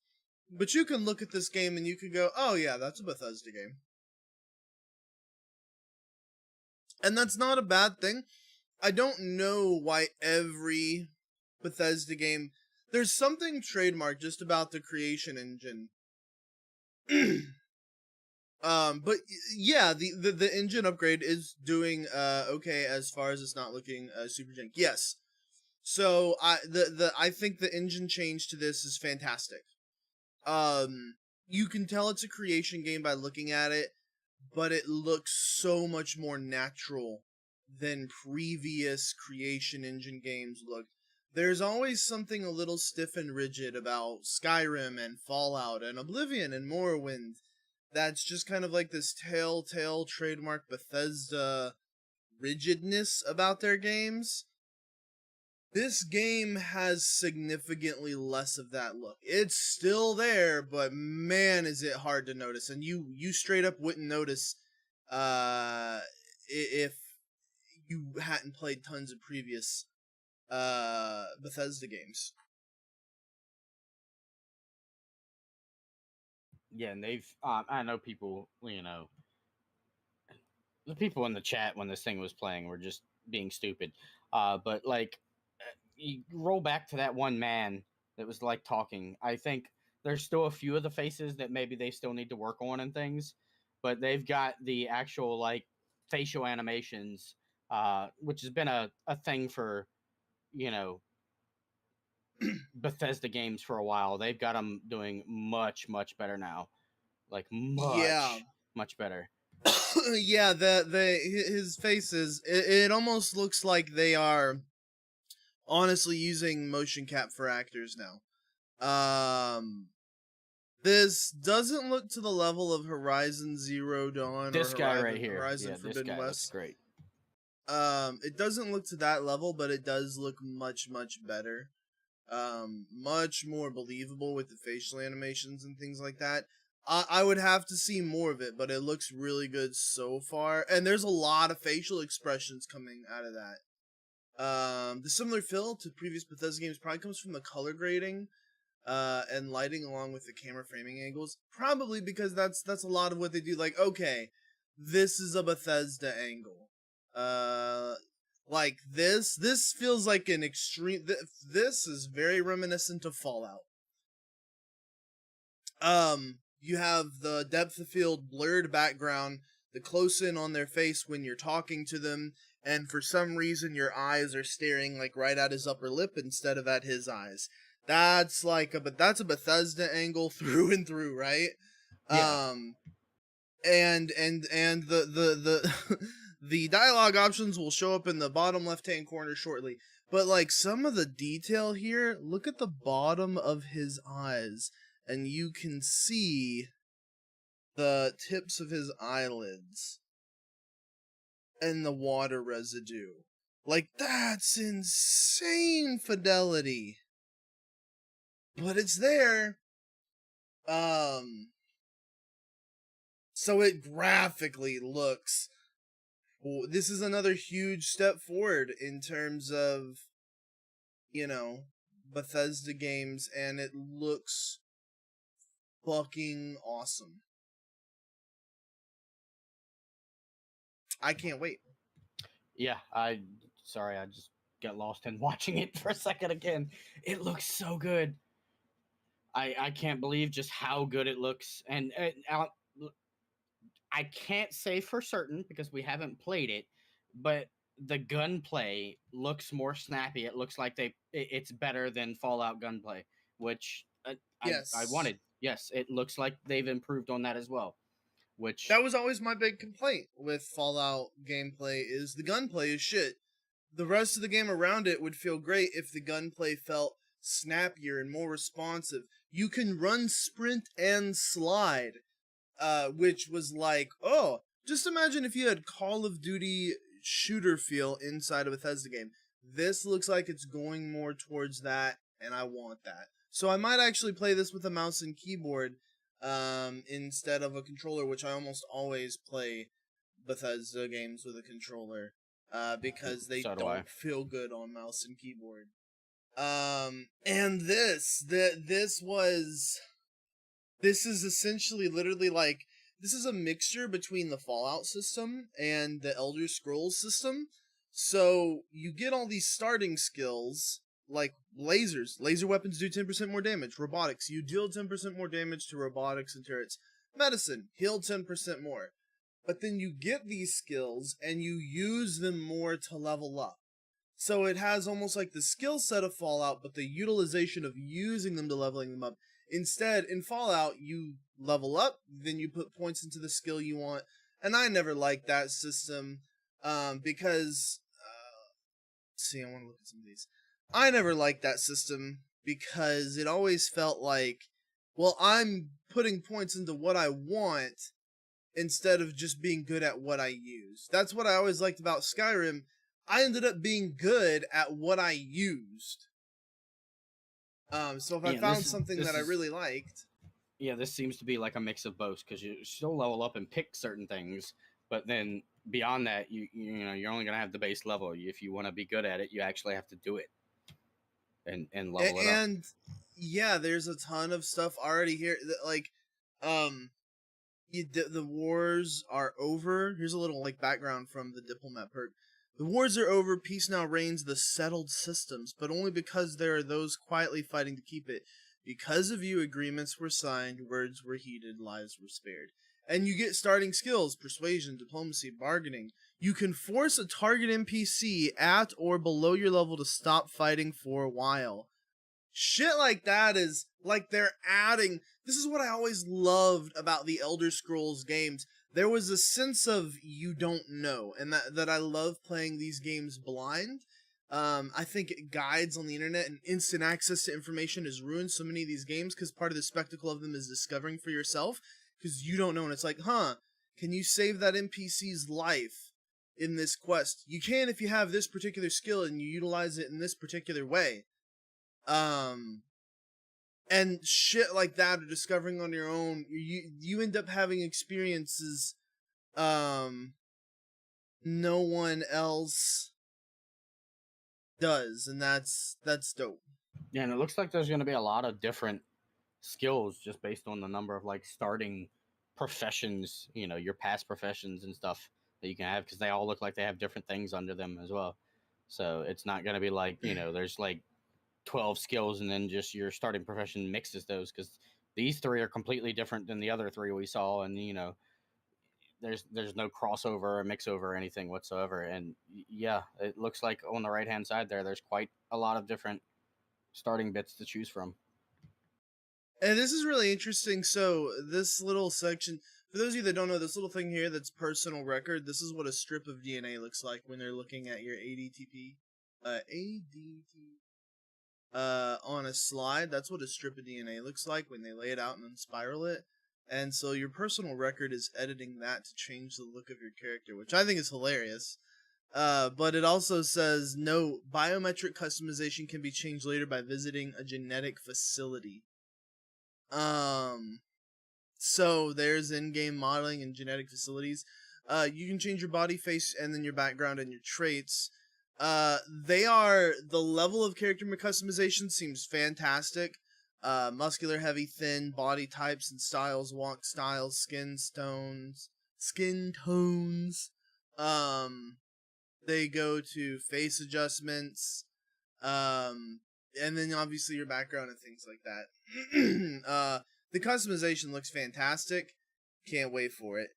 but you can look at this game and you can go, "Oh yeah, that's a Bethesda game." And that's not a bad thing. I don't know why every Bethesda game, there's something trademark just about the creation engine. But yeah, the engine upgrade is doing okay as far as it's not looking super jank. Yes. So I think the engine change to this is fantastic. You can tell it's a creation game by looking at it, but it looks so much more natural than previous creation engine games looked. There's always something a little stiff and rigid about Skyrim and Fallout and Oblivion and Morrowind. That's just kind of like this telltale trademark Bethesda rigidness about their games. This game has significantly less of that look. It's still there, but man, is it hard to notice. And you straight up wouldn't notice if you hadn't played tons of previous Bethesda games. Yeah, and they've I know people, the people in the chat when this thing was playing were just being stupid. But like, you roll back to that one man that was like talking. I think there's still a few of the faces that maybe they still need to work on and things, but they've got the actual like facial animations, which has been a thing for you know Bethesda games for a while. They've got them doing much better now, like Yeah. much better. Yeah, his faces, it almost looks like they are honestly using motion cap for actors now. This doesn't look to the level of Horizon Zero Dawn This or guy right here, Horizon yeah, this Forbidden guy looks West. great. It doesn't look to that level, but it does look much better. Much more believable with the facial animations and things like that. I would have to see more of it, but it looks really good so far. And there's a lot of facial expressions coming out of that. The similar feel to previous Bethesda games probably comes from the color grading and lighting along with the camera framing angles. Probably because that's a lot of what they do. Like, okay, this is a Bethesda angle. Like this feels like an extreme. This is very reminiscent of Fallout. You have the depth of field blurred background, the close in on their face when you're talking to them, and for some reason your eyes are staring like right at his upper lip instead of at his eyes. That's that's a Bethesda angle through and through, right? Yeah. And the the dialogue options will show up in the bottom left hand corner shortly. But like some of the detail here, look at the bottom of his eyes, and you can see the tips of his eyelids and the water residue. Like that's insane fidelity. But it's there. So it graphically looks. This is another huge step forward in terms of, Bethesda games, and it looks fucking awesome. I can't wait. Yeah, sorry, I just get lost in watching it for a second again. It looks so good. I can't believe just how good it looks, and I can't say for certain because we haven't played it, but the gunplay looks more snappy. It looks like it's better than Fallout gunplay, which I Yes. wanted. Yes, it looks like they've improved on that as well. Which That was always my big complaint with Fallout gameplay is the gunplay is shit. The rest of the game around it would feel great if the gunplay felt snappier and more responsive. You can run, sprint, and slide, which was like, oh, just imagine if you had Call of Duty shooter feel inside a Bethesda game. This looks like it's going more towards that, and I want that. So I might actually play this with a mouse and keyboard instead of a controller, which I almost always play Bethesda games with a controller because they So do I. don't feel good on mouse and keyboard. And this is essentially literally like this is a mixture between the Fallout system and the Elder Scrolls system. So you get all these starting skills like lasers. Laser weapons do 10% more damage. Robotics, you deal 10% more damage to robotics and turrets. Medicine, heal 10% more. But then you get these skills and you use them more to level up. So it has almost like the skill set of Fallout, but the utilization of using them to leveling them up. Instead, in Fallout, you level up, then you put points into the skill you want. And I never liked that system because, see, I want to look at some of these. I never liked that system because it always felt like, well, I'm putting points into what I want instead of just being good at what I use. That's what I always liked about Skyrim. I ended up being good at what I used. So if I found something that I really liked. Yeah, this seems to be like a mix of both because you still level up and pick certain things, but then beyond that, you know you're only gonna have the base level. If you want to be good at it, you actually have to do it and level it up. And yeah, there's a ton of stuff already here. Like, the wars are over. Here's a little like background from the diplomat perk. The wars are over. Peace now reigns the settled systems, but only because there are those quietly fighting to keep it. Because of you, agreements were signed, words were heeded, lives were spared. And you get starting skills: persuasion, diplomacy, bargaining. You can force a target NPC at or below your level to stop fighting for a while. Shit like that is like they're adding. This is what I always loved about the Elder Scrolls games. There was a sense of you don't know, and that I love playing these games blind. I think guides on the internet and instant access to information has ruined so many of these games because part of the spectacle of them is discovering for yourself because you don't know, and it's like, can you save that NPC's life in this quest? You can if you have this particular skill and you utilize it in this particular way. And shit like that, or discovering on your own, you end up having experiences no one else does, and that's dope. Yeah, and it looks like there's going to be a lot of different skills just based on the number of like starting professions, you know, your past professions and stuff that you can have because they all look like they have different things under them as well. So it's not going to be like, you know, there's like 12 skills and then just your starting profession mixes those because these three are completely different than the other three we saw. And, you know, there's no crossover or mix over or anything whatsoever. And yeah, it looks like on the right hand side there's quite a lot of different starting bits to choose from. And this is really interesting. So this little section, for those of you that don't know, this little thing here that's personal record, this is what a strip of DNA looks like when they're looking at your ADTP. On a slide. That's what a strip of DNA looks like when they lay it out and then spiral it. And so your personal record is editing that to change the look of your character, which I think is hilarious. But it also says, no, biometric customization can be changed later by visiting a genetic facility. So there's in-game modeling and genetic facilities. You can change your body, face, and then your background and your traits. The level of character customization seems fantastic. Muscular, heavy, thin, body types and styles, walk styles, skin tones. they go to face adjustments, and then obviously your background and things like that. The customization looks fantastic. Can't wait for it.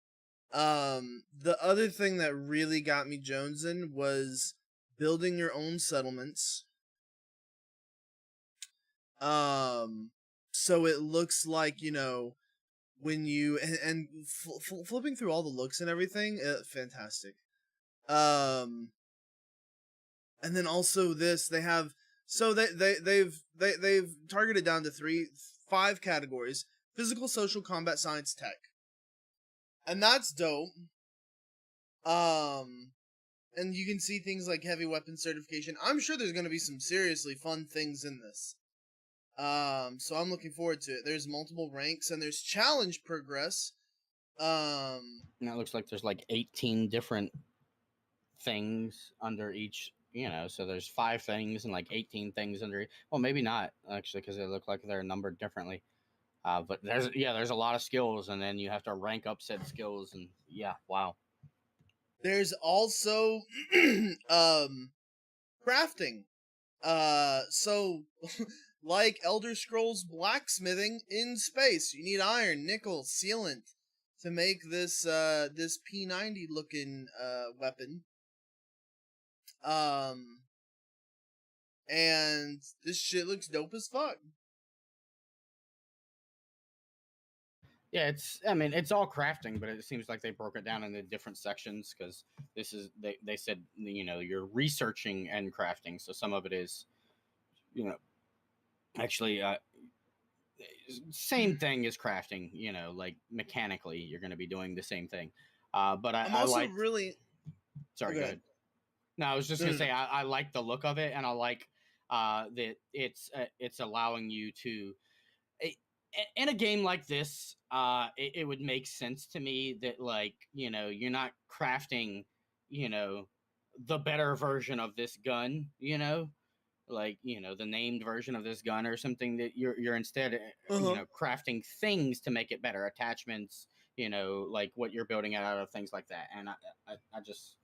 The other thing that really got me jonesing was building your own settlements. So it looks like, you know, when you and flipping through all the looks and everything, fantastic. And then also this, they have, so they've targeted down to 5 categories: physical, social, combat, science, tech. And that's dope. And you can see things like heavy weapon certification. I'm sure there's going to be some seriously fun things in this. So I'm looking forward to it. There's multiple ranks and there's challenge progress. And it looks like there's like 18 different things under each, you know, so there's 5 things and like 18 things under, well, maybe not actually, because they look like they're numbered differently. But there's a lot of skills, and then you have to rank up said skills, and yeah, wow. There's also crafting. So like Elder Scrolls blacksmithing in space, you need iron, nickel, sealant to make this this P90 looking weapon. And this shit looks dope as fuck. Yeah, it's all crafting, but it seems like they broke it down into different sections, because this is, they said, you know, you're researching and crafting, so some of it is, you know, actually same thing as crafting, you know, like mechanically you're going to be doing the same thing. But I'm also like, really sorry, go ahead. No, I was just gonna say I like the look of it, and I like that it's allowing you to, in a game like this, it would make sense to me that, like, you know, you're not crafting, you know, the better version of this gun, you know, like, you know, the named version of this gun or something, that you're instead, you know, crafting things to make it better, attachments, you know, like what you're building out of things like that. And I just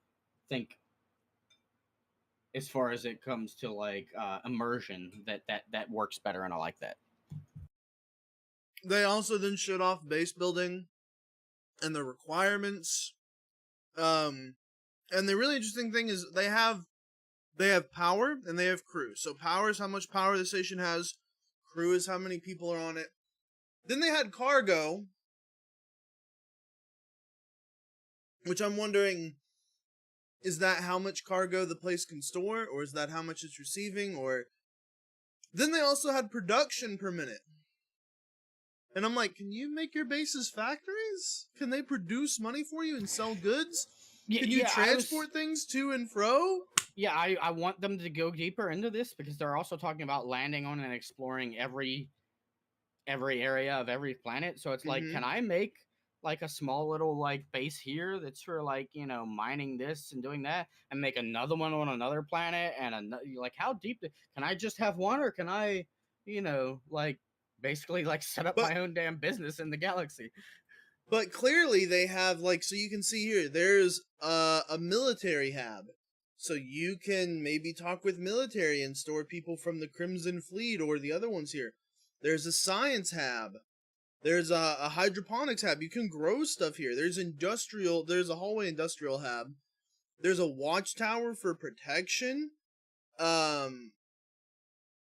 think, as far as it comes to like immersion, that works better, and I like that. They also then showed off base building and the requirements. And the really interesting thing is they have power and they have crew. So power is how much power the station has. Crew is how many people are on it. Then they had cargo, which I'm wondering, is that how much cargo the place can store, or is that how much it's receiving? Or then they also had production per minute. And I'm like, can you make your bases factories? Can they produce money for you and sell goods? Can you transport things to and fro? Yeah, I want them to go deeper into this, because they're also talking about landing on and exploring every area of every planet. So it's like, can I make like a small little like base here that's for, like, you know, mining this and doing that, and make another one on another planet, and like, how deep can I just have one, or can I, you know, like, basically like set up my own damn business in the galaxy? But clearly they have, like, so you can see here, there's a military hab. So you can maybe talk with military and store people from the Crimson Fleet or the other ones here. There's a science hab. There's a hydroponics hab. You can grow stuff here. There's a hallway industrial hab. There's a watchtower for protection.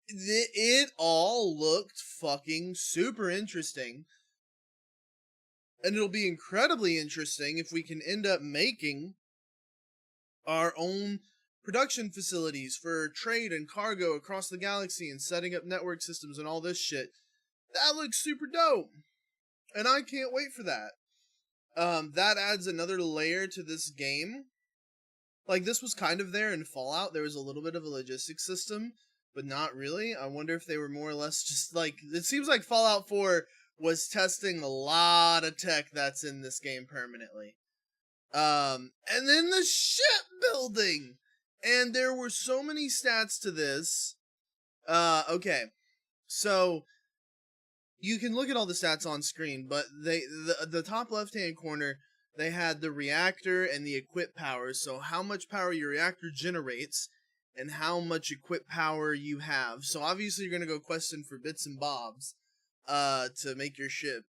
It all looked fucking super interesting. And it'll be incredibly interesting if we can end up making our own production facilities for trade and cargo across the galaxy and setting up network systems and all this shit. That looks super dope. And I can't wait for that. That adds another layer to this game. Like, this was kind of there in Fallout. There was a little bit of a logistics system, but not really. I wonder if they were more or less just like, it seems like Fallout 4 was testing a lot of tech that's in this game permanently. And then the shipbuilding! And there were so many stats to this. Okay. So, you can look at all the stats on screen, but the top left-hand corner they had the reactor and the equip power. So how much power your reactor generates and how much equip power you have. So obviously you're going to go questing for bits and bobs to make your ship.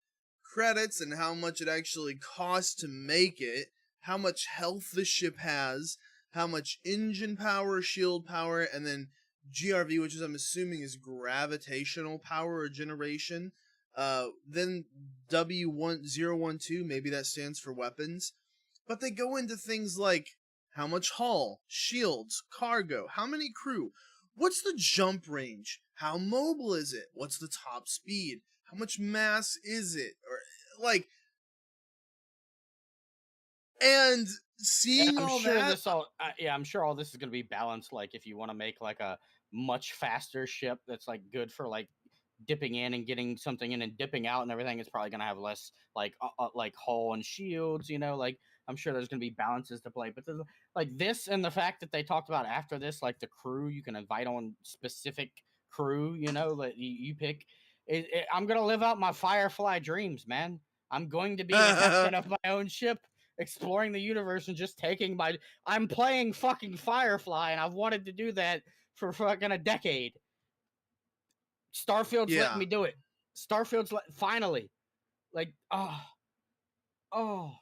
Credits and how much it actually costs to make it, how much health the ship has, how much engine power, shield power, and then GRV, which is I'm assuming is gravitational power or generation. Then W1012, maybe that stands for weapons. But they go into things like how much hull, shields, cargo, how many crew, what's the jump range, how mobile is it, what's the top speed, how much mass is it, or like, and seeing And I'm all sure that, I'm sure all this is going to be balanced. Like, if you want to make like a much faster ship that's like good for like dipping in and getting something in and dipping out and everything, it's probably going to have less like hull and shields. Like, I'm sure there's going to be balances to play. But like this and the fact that they talked about after this, like the crew, you can invite on specific crew. That you pick. I'm going to live out my Firefly dreams, man. I'm going to be the captain of my own ship, exploring the universe and just taking I'm playing fucking Firefly, and I've wanted to do that for fucking a decade. Starfield's letting me do it. Finally. Like, oh.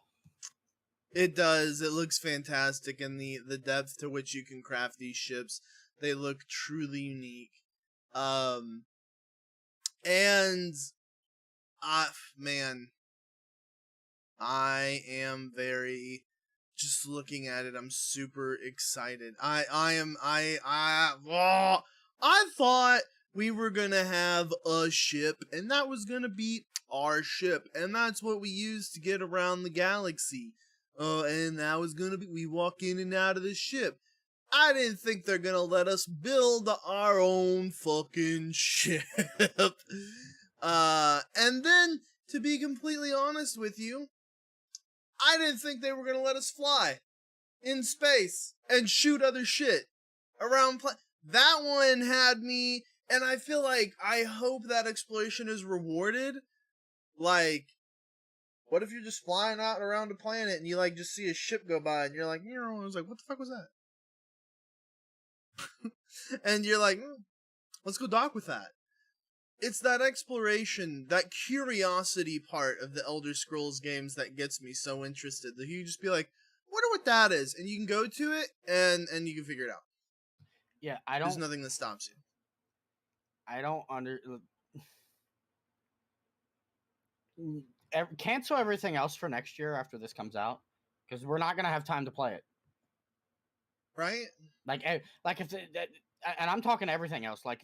It does. It looks fantastic, and the depth to which you can craft these ships, they look truly unique. And man, I am very, just looking at it, I'm super excited. I thought we were gonna have a ship, and that was gonna be our ship, and that's what we used to get around the galaxy. And that was gonna be, we walk in and out of the ship. I didn't think they're gonna let us build our own fucking ship. And then, to be completely honest with you, I didn't think they were gonna let us fly in space and shoot other shit around. That one had me, and I feel like I hope that exploration is rewarded. Like, what if you're just flying out around a planet and you like just see a ship go by and you're like, I was like, what the fuck was that? And you're like, let's go dock with that. It's that exploration, that curiosity part of the Elder Scrolls games that gets me so interested. That you just be like, wonder what that is, and you can go to it and you can figure it out. Yeah, There's nothing that stops you. I don't cancel everything else for next year after this comes out, because we're not gonna have time to play it. Right? Like if and I'm talking everything else. Like,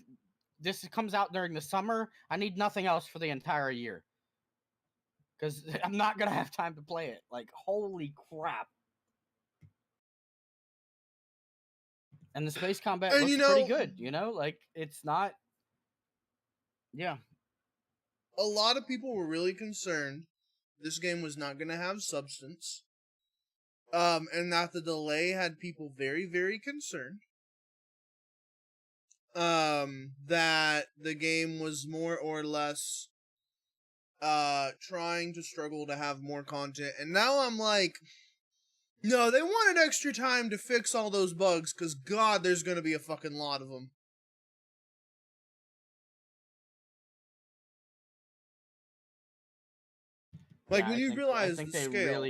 this comes out during the summer, I need nothing else for the entire year, because I'm not gonna have time to play it. Like, holy crap! And the space combat looks pretty good. Like, it's not. Yeah. A lot of people were really concerned this game was not going to have substance. And that the delay had people very, very concerned. That the game was more or less trying to struggle to have more content. And now I'm like, no, they wanted extra time to fix all those bugs, because God, there's going to be a fucking lot of them. Like, when you realize the scale.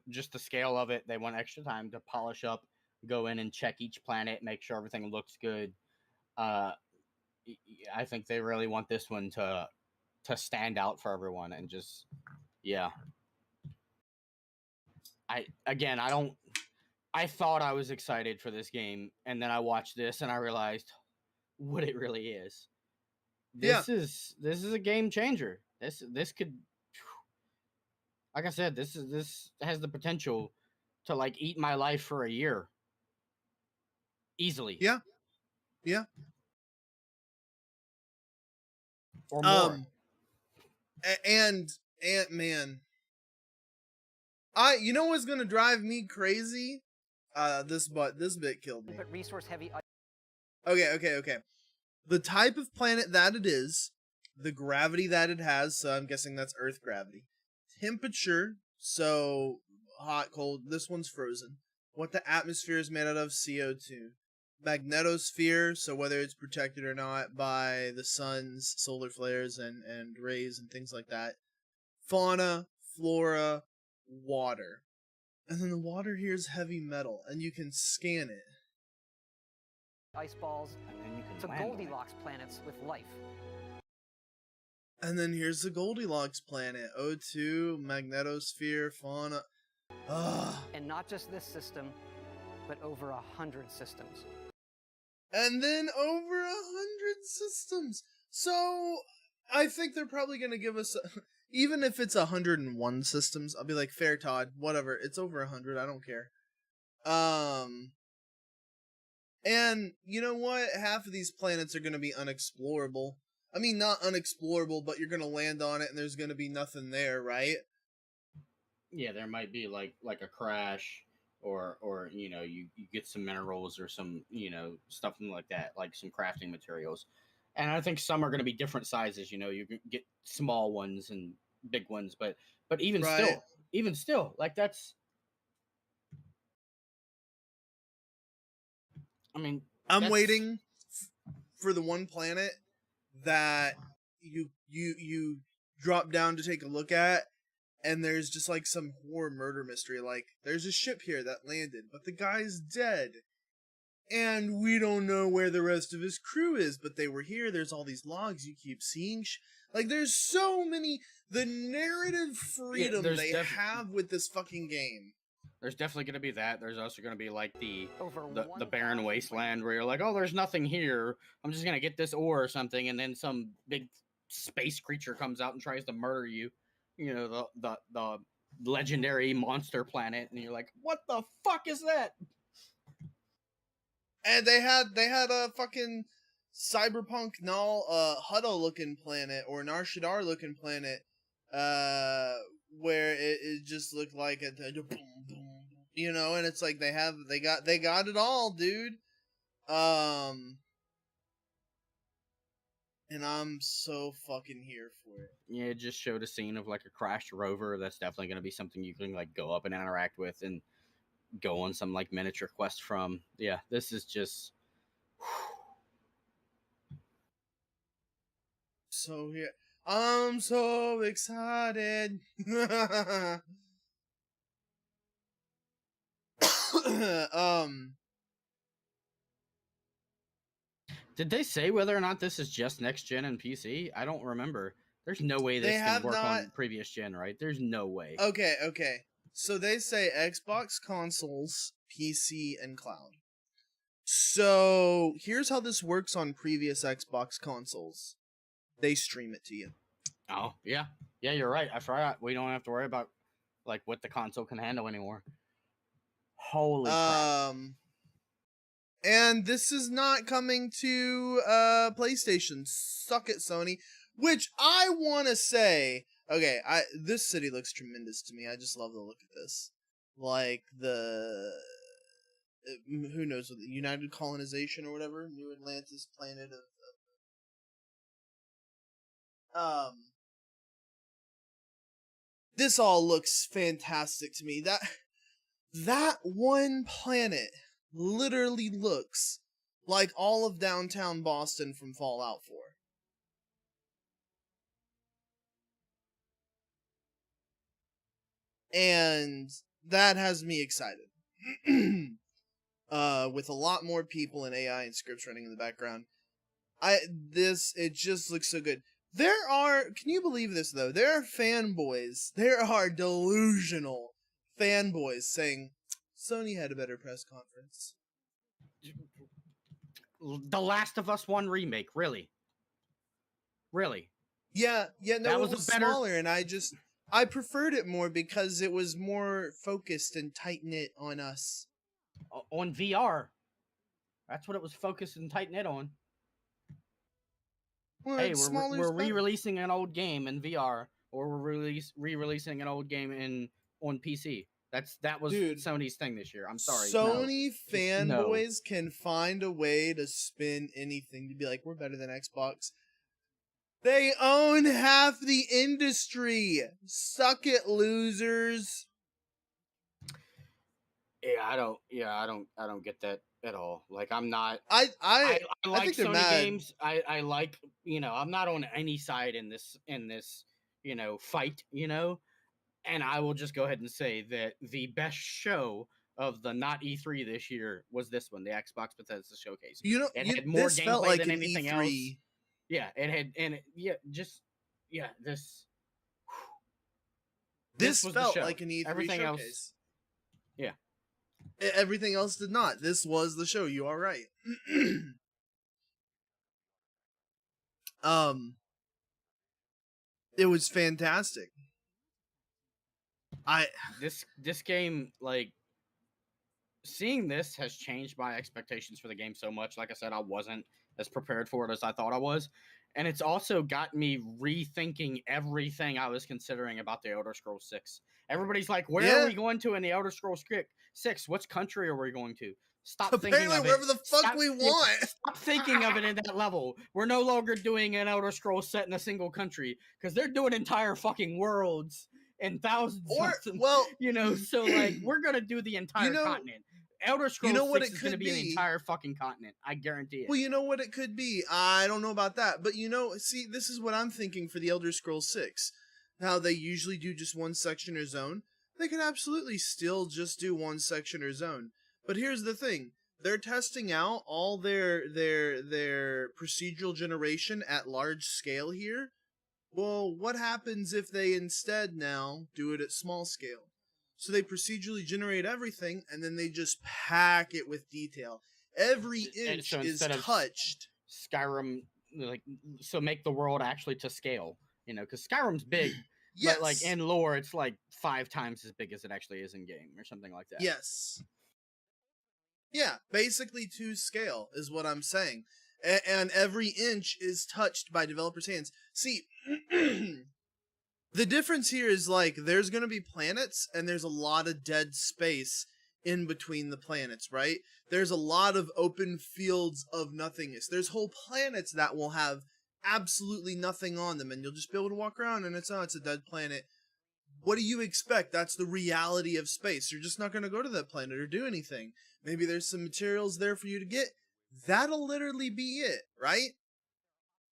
Just the scale of it, they want extra time to polish up, go in and check each planet, make sure everything looks good. I think they really want this one to stand out for everyone, and just, yeah. I thought I was excited for this game, and then I watched this and I realized what it really is. This is a game changer. This could, like I said, this has the potential to like eat my life for a year easily. Yeah. Or more. And man, you know what's gonna drive me crazy? This bit killed me. But resource heavy. Okay. The type of planet that it is, the gravity that it has, so I'm guessing that's Earth gravity. Temperature So hot, cold. This one's frozen. What the atmosphere is made out of? CO2. Magnetosphere, so whether it's protected or not by the sun's solar flares and rays and things like that. Fauna, flora, water. And then the water here is heavy metal, and you can scan it. Ice balls And then you can to land on it. Goldilocks planets with life. And then here's the Goldilocks planet. O2, magnetosphere, fauna. Ugh. And not just this system, but over 100 systems. And then over 100 systems. So I think they're probably going to give us, even if it's 101 systems, I'll be like, fair, Todd, whatever. It's over 100. I don't care. And you know what? Half of these planets are going to be unexplorable. I mean, not unexplorable, but you're going to land on it and there's going to be nothing there, right? Yeah, there might be like a crash, or you get some minerals or some something like that, like some crafting materials. And I think some are going to be different sizes. You can get small ones and big ones, but even Right. still, like that's. I mean, I'm that's- waiting for the one planet that you drop down to take a look at, and there's just like some horror murder mystery. Like, there's a ship here that landed, but the guy's dead. And we don't know where the rest of his crew is, but they were here. There's all these logs you keep seeing. Like, there's so many. The narrative freedom they have with this fucking game. There's definitely going to be that. There's also going to be like the Over barren wasteland where you're like, oh, there's nothing here. I'm just going to get this ore or something, and then some big space creature comes out and tries to murder you. The legendary monster planet, and you're like, what the fuck is that? And they had a fucking cyberpunk Hutto looking planet or Narshadar looking planet, where it just looked like and it's like they got it all, dude. And I'm so fucking here for it. Yeah, it just showed a scene of like a crashed rover. That's definitely going to be something you can like go up and interact with and go on some like miniature quest from. Yeah, this is just so here. I'm so excited. Did they say whether or not this is just next gen and PC? I don't remember. There's no way this can work on previous gen, right? There's no way. Okay. So they say Xbox consoles, PC, and cloud. So here's how this works on previous Xbox consoles. They stream it to you. Oh, yeah. Yeah, you're right. I forgot. We don't have to worry about like what the console can handle anymore. Holy crap. And this is not coming to PlayStation. Suck it, Sony. Which I want to say, okay, this city looks tremendous to me. I just love the look of this. Like who knows, the United Colonization or whatever, New Atlantis planet of this all looks fantastic to me. That one planet literally looks like all of downtown Boston from Fallout 4. And that has me excited. With a lot more people and AI and scripts running in the background. It just looks so good. Can you believe this though? There are delusional fanboys saying Sony had a better press conference. The Last of Us 1 remake, really? Yeah, no, that was smaller, and I preferred it more because it was more focused and tight-knit on us. On VR. That's what it was focused and tight-knit on. Well, hey, we're re-releasing an old game in VR, or we're re-releasing an old game on PC. That was Sony's thing this year. I'm sorry. Sony fanboys can find a way to spin anything to be like, we're better than Xbox. They own half the industry. Suck it, losers. I don't get that at all. Like, I'm not. I I like think they're Sony mad. games. I like, I'm not on any side in this fight, and I will just go ahead and say that the best show of the not E3 this year was this one, the Xbox Bethesda showcase. It had more this felt gameplay like than an anything E3. else. Yeah, it had, this was felt the show. like an E3 Everything showcase. Else, yeah. Everything else did not. This was the show. You are right. It was fantastic. This game, like, seeing this has changed my expectations for the game so much. Like I said, I wasn't as prepared for it as I thought I was. And it's also got me rethinking everything I was considering about the Elder Scrolls 6. Everybody's like, where are we going to in the Elder Scrolls 6? Which country are we going to? Stop Apparently thinking of wherever it. the fuck we want. Stop thinking of it in that level. We're no longer doing an Elder Scrolls set in a single country, because they're doing entire fucking worlds and thousands of them. So like, we're gonna do the entire continent. Elder Scrolls 6 is going to be an entire fucking continent. I guarantee it. Well, you know what it could be? I don't know about that. But see, this is what I'm thinking for the Elder Scrolls 6. How they usually do just one section or zone. They could absolutely still just do one section or zone. But here's the thing. They're testing out all their procedural generation at large scale here. Well, what happens if they instead now do it at small scale? So they procedurally generate everything, and then they just pack it with detail. Every inch is touched. Skyrim, so make the world actually to scale, because Skyrim's big, yes. But like in lore, it's like 5 times as big as it actually is in game, or something like that. Yes. Yeah, basically to scale is what I'm saying. And every inch is touched by developers' hands. See, the difference here is, like, there's going to be planets, and there's a lot of dead space in between the planets, right? There's a lot of open fields of nothingness. There's whole planets that will have absolutely nothing on them, and you'll just be able to walk around, and it's a dead planet. What do you expect? That's the reality of space. You're just not going to go to that planet or do anything. Maybe there's some materials there for you to get. That'll literally be it, right?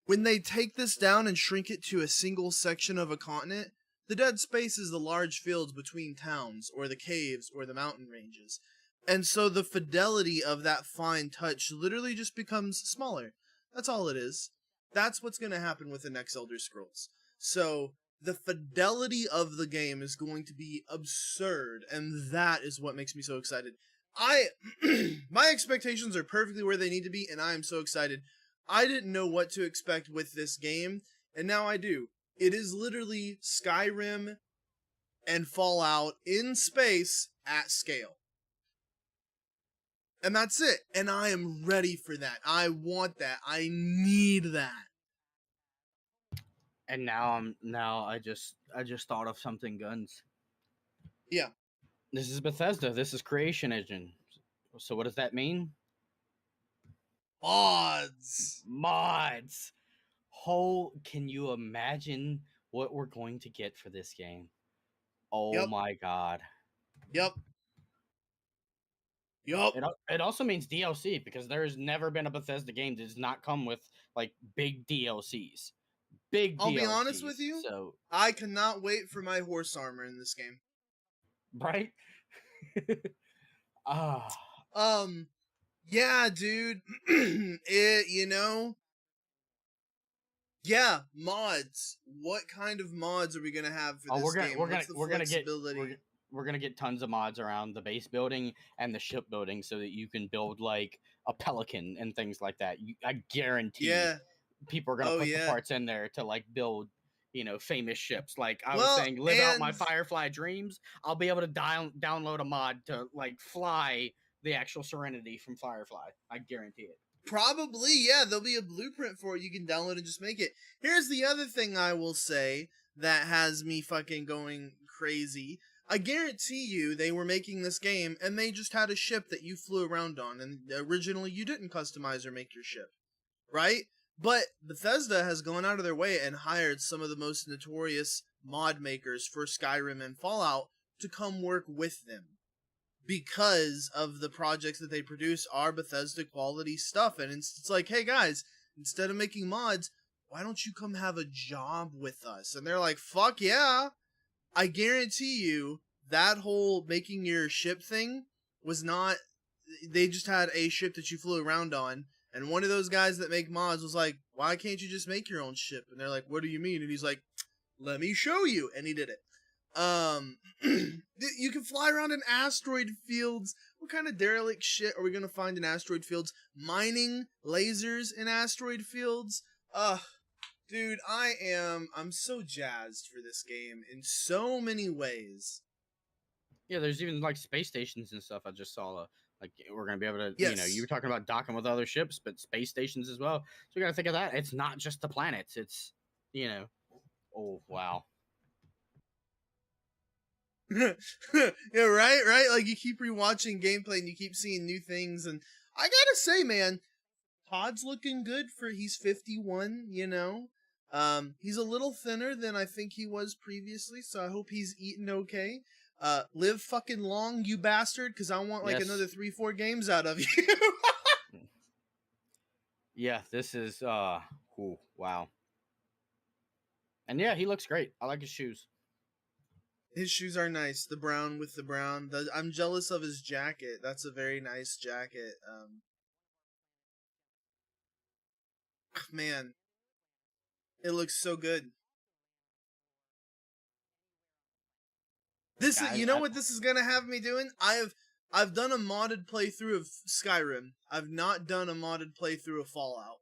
When they take this down and shrink it to a single section of a continent, the dead space is the large fields between towns, or the caves, or the mountain ranges. And so the fidelity of that fine touch literally just becomes smaller. That's all it is. That's what's going to happen with the next Elder Scrolls. So the fidelity of the game is going to be absurd, and that is what makes me so excited. My expectations are perfectly where they need to be, and I am so excited. I didn't know what to expect with this game, and now I do. It is literally Skyrim and Fallout in space at scale. And that's it. And I am ready for that. I want that. I need that. And now I just thought of something, Guns. Yeah. This is Bethesda. This is Creation Engine. So what does that mean? Mods. Can you imagine what we're going to get for this game? Oh my god. Yep. It also means DLC, because there's never been a Bethesda game that does not come with like big DLCs. I'll be honest with you. So I cannot wait for my horse armor in this game. Right? Yeah, dude. Yeah, mods. What kind of mods are we gonna have for this game? We're gonna get tons of mods around the base building and the ship building, so that you can build like a pelican and things like that. I guarantee. Yeah. People are gonna put the parts in there to like build, famous ships. Like I was saying, live out my Firefly dreams. I'll be able to download a mod to like fly the actual Serenity from Firefly. I guarantee it. Probably, yeah. There'll be a blueprint for it. You can download and just make it. Here's the other thing I will say that has me fucking going crazy. I guarantee you they were making this game and they just had a ship that you flew around on, and originally you didn't customize or make your ship, right? But Bethesda has gone out of their way and hired some of the most notorious mod makers for Skyrim and Fallout to come work with them, because of the projects that they produce are Bethesda quality stuff. And it's like, hey guys, instead of making mods, why don't you come have a job with us? And they're like, fuck yeah. I guarantee you that whole making your ship thing was not, they just had a ship that you flew around on. And one of those guys that make mods was like, why can't you just make your own ship? And they're like, what do you mean? And he's like, let me show you. And he did it. You can fly around in asteroid fields. What kind of derelict shit are we gonna find in asteroid fields? Mining lasers in asteroid fields? Dude, I'm so jazzed for this game in so many ways. Yeah, there's even like space stations and stuff. I just saw like we're gonna be able to, Yes. you were talking about docking with other ships, but space stations as well. So you gotta think of that. It's not just the planets. It's, oh wow. Yeah, right? Like, you keep rewatching gameplay and you keep seeing new things, and I gotta say, man, Todd's looking good he's 51, he's a little thinner than I think he was previously, so I hope he's eating okay. Live fucking long, you bastard, because I want like another 3-4 games out of you. Yeah, this is ooh, wow. And yeah, he looks great. I like his shoes. His shoes are nice. The brown with the brown. I'm jealous of his jacket. That's a very nice jacket. Man, it looks so good. This, what this is gonna have me doing? I've done a modded playthrough of Skyrim. I've not done a modded playthrough of Fallout.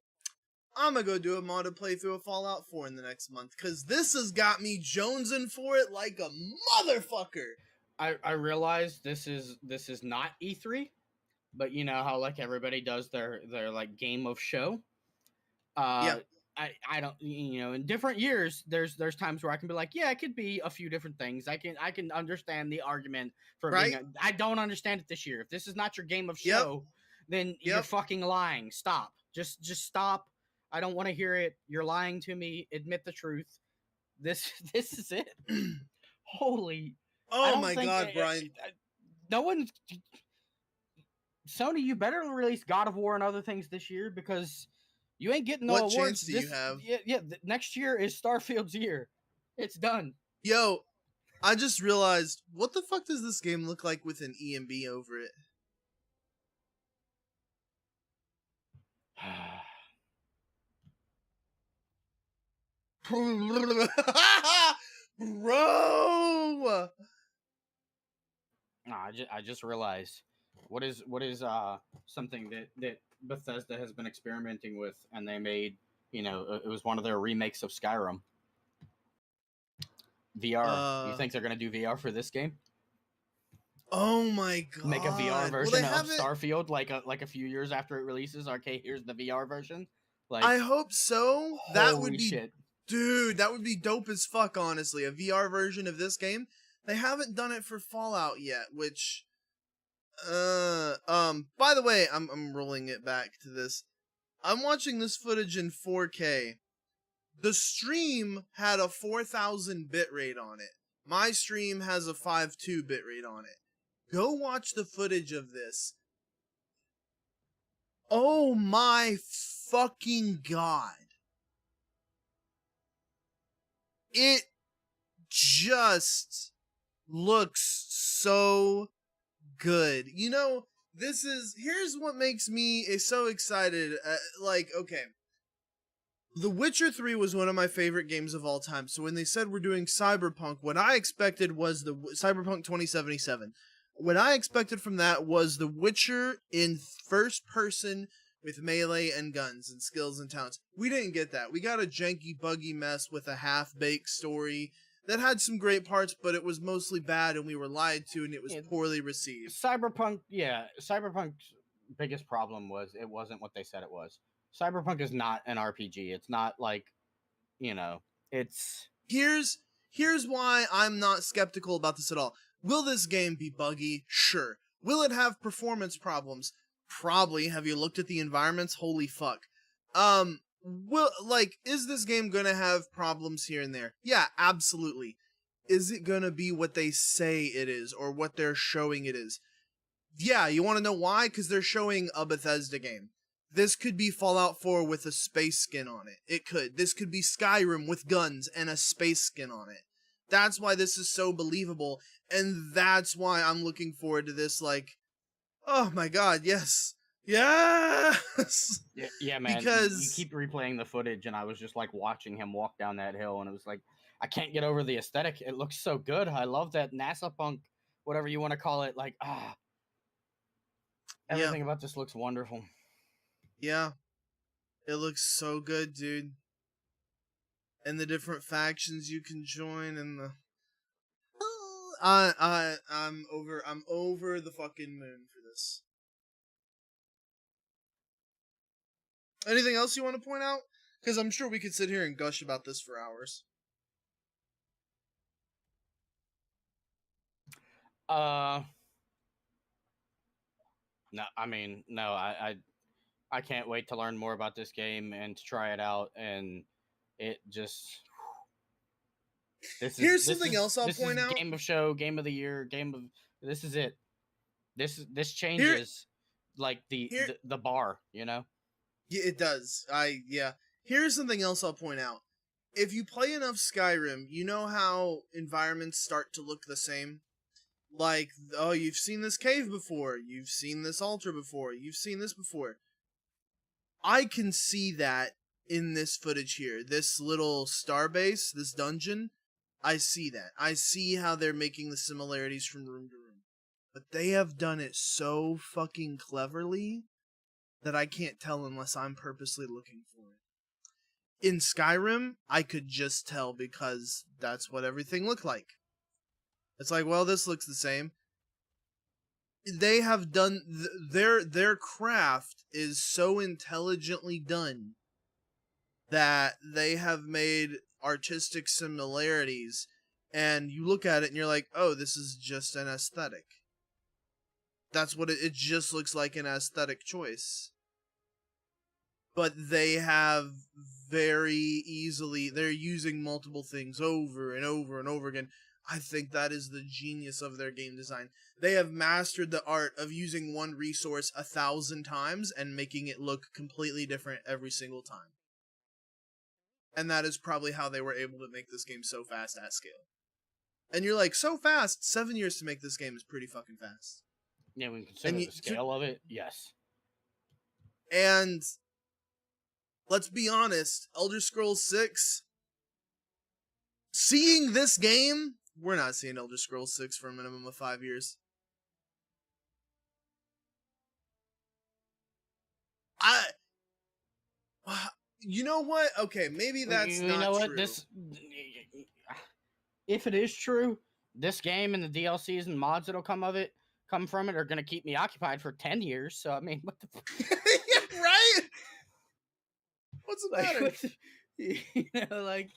I'm gonna go do a modded playthrough of Fallout 4 in the next month, because this has got me jonesing for it like a motherfucker. I realize this is not E3, but you know how like everybody does their like game of show. Yeah. I don't, in different years there's times where I can be like, yeah, it could be a few different things. I can understand the argument for right? I don't understand it this year. If this is not your game of show, then you're fucking lying. Stop. Just stop. I don't want to hear it. You're lying to me. Admit the truth. This is it. Holy. Oh my god, Brian. No one. Sony, you better release God of War and other things this year, because you ain't getting no awards. What chance do you have? Yeah, next year is Starfield's year. It's done. Yo, I just realized, what the fuck does this game look like with an EMB over it? Bro! I just realized what is something that Bethesda has been experimenting with, and they made, it was one of their remakes of Skyrim. VR. You think they're gonna do VR for this game? Oh my god! Make a VR version of Starfield like a few years after it releases. Okay, here's the VR version. Like, I hope so. That would be shit. Dude, that would be dope as fuck, honestly. A VR version of this game. They haven't done it for Fallout yet, which by the way, I'm rolling it back to this. I'm watching this footage in 4K. The stream had a 4,000 bitrate on it. My stream has a 5.2 bitrate on it. Go watch the footage of this. Oh my fucking god. It just looks so good. Here's what makes me so excited. Okay. The Witcher 3 was one of my favorite games of all time. So when they said we're doing Cyberpunk, what I expected was the Cyberpunk 2077. What I expected from that was The Witcher in first person with melee and guns and skills and talents. We didn't get that. We got a janky, buggy mess with a half-baked story that had some great parts, but it was mostly bad, and we were lied to, and it was poorly received. Cyberpunk's biggest problem was it wasn't what they said it was. Cyberpunk is not an RPG. It's not like, it's... Here's why I'm not skeptical about this at all. Will this game be buggy? Sure. Will it have performance problems? Probably. Have you looked at the environments? Holy fuck. is this game gonna have problems here and there? Yeah, absolutely. Is it gonna be what they say it is or what they're showing it is? Yeah, you want to know why? Because they're showing a Bethesda game. This could be Fallout 4 with a space skin on it. It could. This could be Skyrim with guns and a space skin on it. That's why this is so believable, and that's why I'm looking forward to this, like, oh my god, yes. Yes! Yeah, man. Because you keep replaying the footage, and I was just like watching him walk down that hill, and it was like, I can't get over the aesthetic. It looks so good. I love that NASA punk, whatever you want to call it. Like, everything about this looks wonderful. Yeah. It looks so good, dude. And the different factions you can join and the I'm over the fucking moon for this. Anything else you want to point out? Because I'm sure we could sit here and gush about this for hours. No, I mean, no, I can't wait to learn more about this game and to try it out, and it just Here's something else I'll point out. Game of show, game of the year, this is it. This changes like the bar, you know? Yeah, it does. Here's something else I'll point out. If you play enough Skyrim, you know how environments start to look the same? Like, oh, you've seen this cave before, you've seen this altar before, you've seen this before. I can see that in this footage here. This little starbase, this dungeon, I see that. I see how they're making the similarities from room to room. But they have done it so fucking cleverly that I can't tell unless I'm purposely looking for it. In Skyrim, I could just tell because that's what everything looked like. It's like, well, this looks the same. They have done their craft is so intelligently done that they have made artistic similarities, and you look at it and you're like, oh, this is just an aesthetic. That's what it just looks like, an aesthetic choice. But they have they're using multiple things over and over and over again. I think that is the genius of their game design. They have mastered the art of using one resource 1,000 times and making it look completely different every single time. And that is probably how they were able to make this game so fast at scale. And you're like, so fast? 7 years to make this game is pretty fucking fast. Yeah, when you consider the scale of it, yes. And let's be honest, Elder Scrolls 6, seeing this game, we're not seeing Elder Scrolls 6 for a minimum of 5 years. You know what? Okay, maybe that's not true. You know what? If it is true, this game and the DLCs and mods that'll come from it are going to keep me occupied for 10 years. So, I mean, what the yeah, right? What's the matter? You know, like,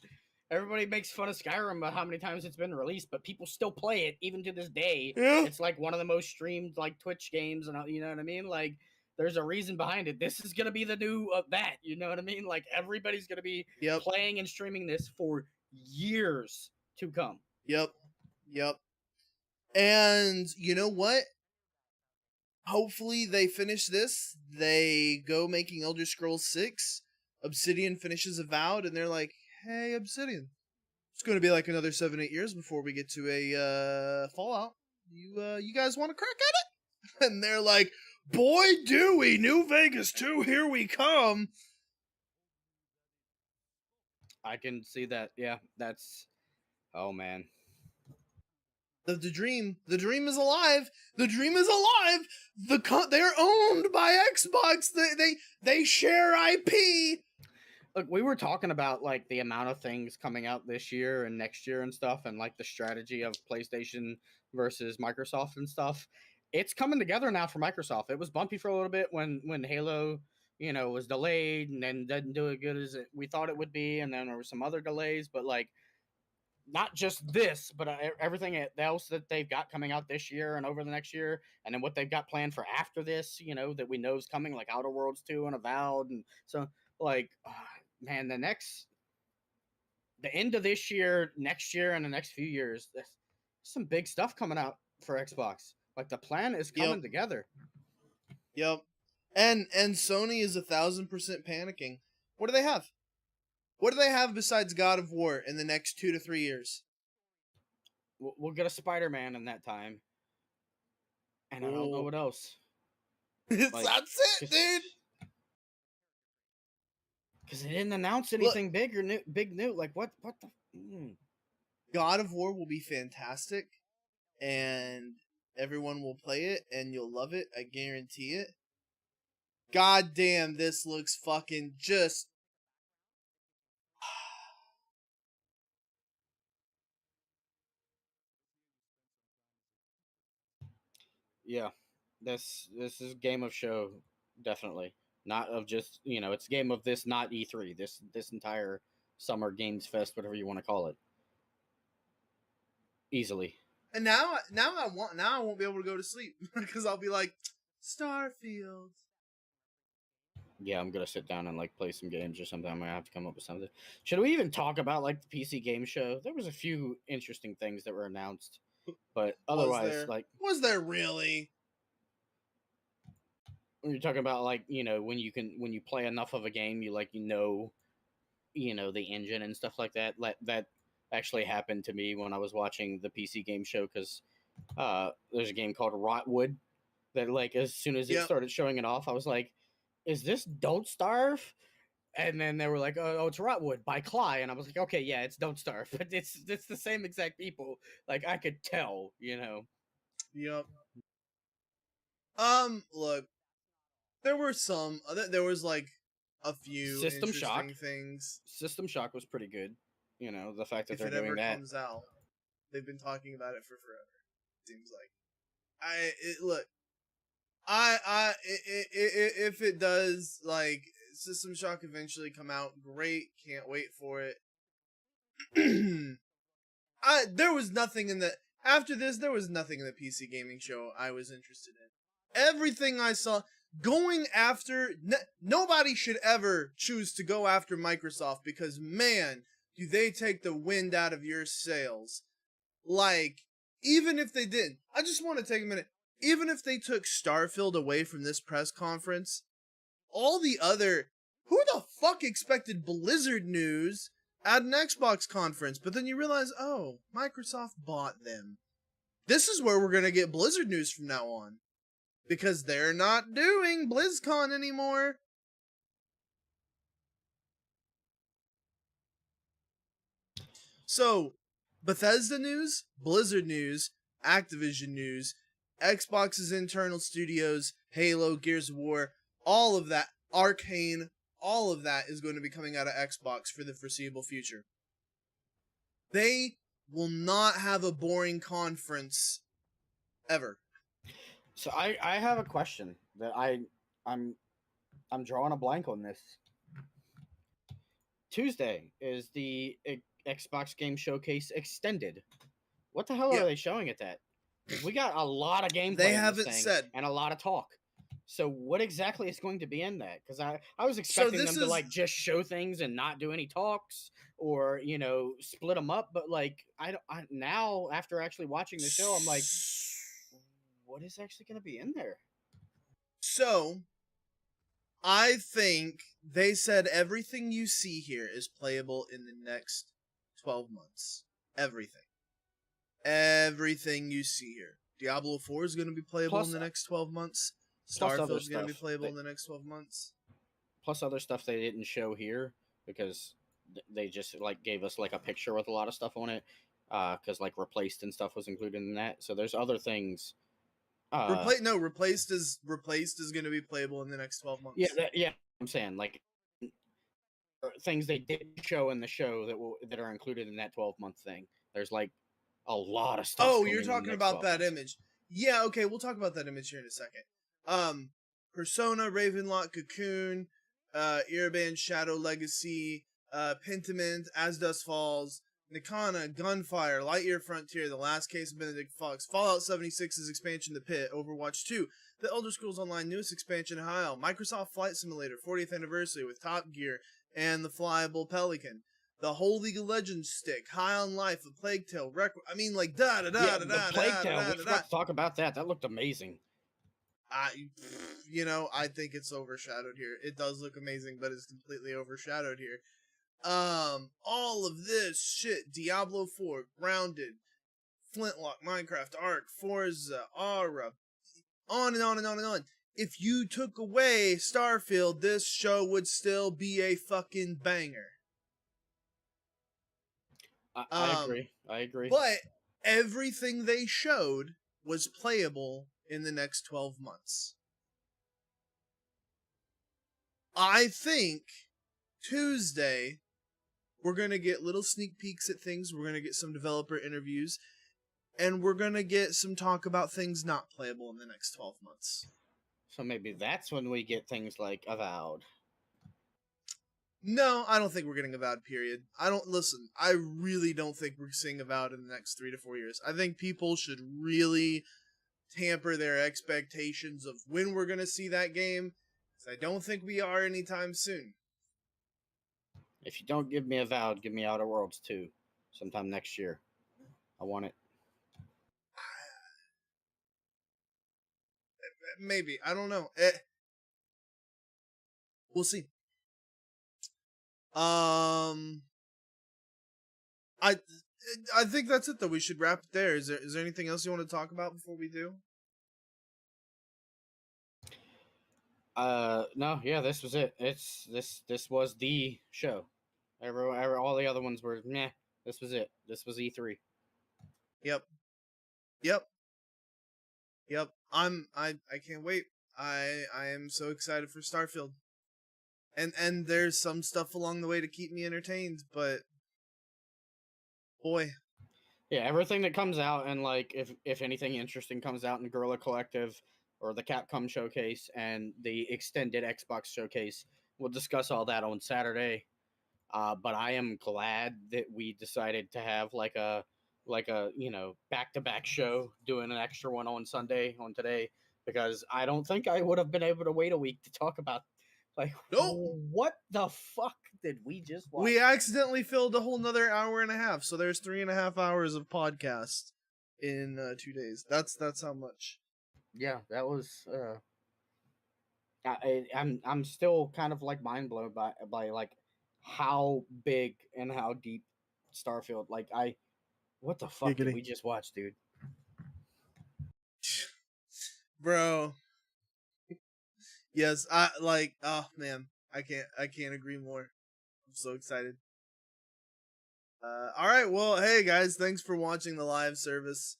everybody makes fun of Skyrim about how many times it's been released, but people still play it even to this day. Yeah. It's like one of the most streamed, like, Twitch games, and you know what I mean? Like, there's a reason behind it. This is going to be the new that, you know what I mean? Like, everybody's going to be playing and streaming this for years to come. Yep. And you know what? Hopefully they finish this. They go making Elder Scrolls 6. Obsidian finishes Avowed, and they're like, hey, Obsidian, it's going to be like another 7-8 years before we get to a Fallout. You guys want to crack at it? And they're like, boy, do we! New Vegas 2, here we come! I can see that. Yeah, that's... Oh, man. The dream is alive. The dream is alive. They're owned by Xbox. They share IP. Look, we were talking about like the amount of things coming out this year and next year and stuff, and like the strategy of PlayStation versus Microsoft and stuff. It's coming together now for Microsoft. It was bumpy for a little bit when Halo, you know, was delayed and then didn't do as good as we thought it would be, and then there were some other delays, but like. Not just this, but everything else that they've got coming out this year and over the next year, and then what they've got planned for after this, you know, that we know is coming, like Outer Worlds 2 and Avowed, and so, like, man, the end of this year, next year, and the next few years, there's some big stuff coming out for Xbox. Like the plan is coming together. Yep. And Sony is 1,000% panicking. What do they have? What do they have besides God of War in the next 2 to 3 years? We'll get a Spider-Man in that time. And I don't know what else. That's it, dude. Because they didn't announce anything big new. Like what the? God of War will be fantastic, and everyone will play it, and you'll love it. I guarantee it. God damn, this looks fucking just. Yeah, this is game of show, definitely. Not of just it's game of this, not E3. This entire summer games fest, whatever you want to call it. Easily. And now I won't be able to go to sleep because I'll be like, Starfield. Yeah, I'm gonna sit down and like play some games or something. I'm gonna have to come up with something. Should we even talk about like the PC game show? There was a few interesting things that were announced, but otherwise, was there really? When you're talking about like when you play enough of a game, you the engine and stuff like that. That actually happened to me when I was watching the PC game show because there's a game called Rotwood that like as soon as it started showing it off, I was like, is this Don't Starve? And then they were like, oh, it's Rotwood by Cly. And I was like, okay, yeah, it's Don't Starve. But it's the same exact people. Like, I could tell, Yep. Look. There was like a few interesting things. System Shock was pretty good. The fact that if they're it doing ever that. comes out, they've been talking about it for forever. Seems like. If it does, like, System Shock eventually come out, great. Can't wait for it. There was nothing after this, there was nothing in the PC gaming show I was interested in. Everything I saw going after, nobody should ever choose to go after Microsoft because, man, do they take the wind out of your sails. Like, even if they didn't, I just want to take a minute. Even if they took Starfield away from this press conference, all the other, who the fuck expected Blizzard news at an Xbox conference? But then you realize, oh, Microsoft bought them. This is where we're going to get Blizzard news from now on. Because they're not doing BlizzCon anymore. So, Bethesda news, Blizzard news, Activision news, Xbox's internal studios, Halo, Gears of War, all of that, Arcane, all of that is going to be coming out of Xbox for the foreseeable future. They will not have a boring conference ever. So I have a question that I'm drawing a blank on this. Tuesday is the Xbox Game Showcase Extended. What the hell are they showing at that? We got a lot of gameplay. They haven't said, and a lot of talk. So what exactly is going to be in that? Because I was expecting them to like just show things and not do any talks or split them up. But like I now after actually watching the show, I'm like, what is actually going to be in there? So I think they said everything you see here is playable in the next 12 months. Everything. Everything you see here. Diablo 4 is going to be playable in the next 12 months. Starfield is going to be playable in the next 12 months. Plus other stuff they didn't show here because they just like gave us like a picture with a lot of stuff on it. Because like Replaced and stuff was included in that. So there's other things. Replaced is going to be playable in the next 12 months. Yeah. I'm saying like things they didn't show in the show that are included in that 12-month thing. There's like a lot of stuff. Oh, you're talking about that image. Yeah, okay, we'll talk about that image here in a second. Persona, Ravenlock, Cocoon, Earban, Shadow Legacy, Pentiment, As Dust Falls, Nikana, Gunfire, Lightyear Frontier, The Last Case of Benedict Fox, Fallout 76's expansion The Pit, Overwatch 2, The Elder Scrolls Online newest expansion Heil, Microsoft Flight Simulator 40th Anniversary with Top Gear, and the flyable pelican. The whole League of Legends stick, High on Life, a Plague Tale, I mean, like, The Plague Tale, we forgot to talk about that. That looked amazing. I think it's overshadowed here. It does look amazing, but it's completely overshadowed here. All of this shit, Diablo 4, Grounded, Flintlock, Minecraft, Ark, Forza, Aura, on and on and on and on. If you took away Starfield, this show would still be a fucking banger. I agree. I agree. But everything they showed was playable in the next 12 months. I think Tuesday, we're going to get little sneak peeks at things. We're going to get some developer interviews. And we're going to get some talk about things not playable in the next 12 months. So maybe that's when we get things like Avowed. No, I don't think we're getting Avowed, period. I really don't think we're seeing Avowed in the next 3 to 4 years. I think people should really tamper their expectations of when we're going to see that game, because I don't think we are anytime soon. If you don't give me Avowed, give me Outer Worlds 2 sometime next year. I want it. Maybe. I don't know. We'll see. I think that's it, though. We should wrap it there. Is there anything else you want to talk about before we do? No, yeah, this was it. This was the show. All the other ones were meh. This was it. This was E3. Yep. I can't wait. I am so excited for Starfield. And there's some stuff along the way to keep me entertained, but boy. Yeah, everything that comes out, and like if anything interesting comes out in Guerrilla Collective or the Capcom showcase and the extended Xbox showcase, we'll discuss all that on Saturday. But I am glad that we decided to have like a back-to-back show, doing an extra one on Sunday on today, because I don't think I would have been able to wait a week to talk about Nope. What the fuck did we just watch? We accidentally filled a whole nother hour and a half, so there's 3.5 hours of podcast in 2 days. That's how much. Yeah, that was. I'm still kind of like mind blown by like how big and how deep Starfield. What the fuck did we just watch, dude? Bro. Yes, oh man, I can't agree more. I'm so excited. All right, well, hey guys, thanks for watching the live service.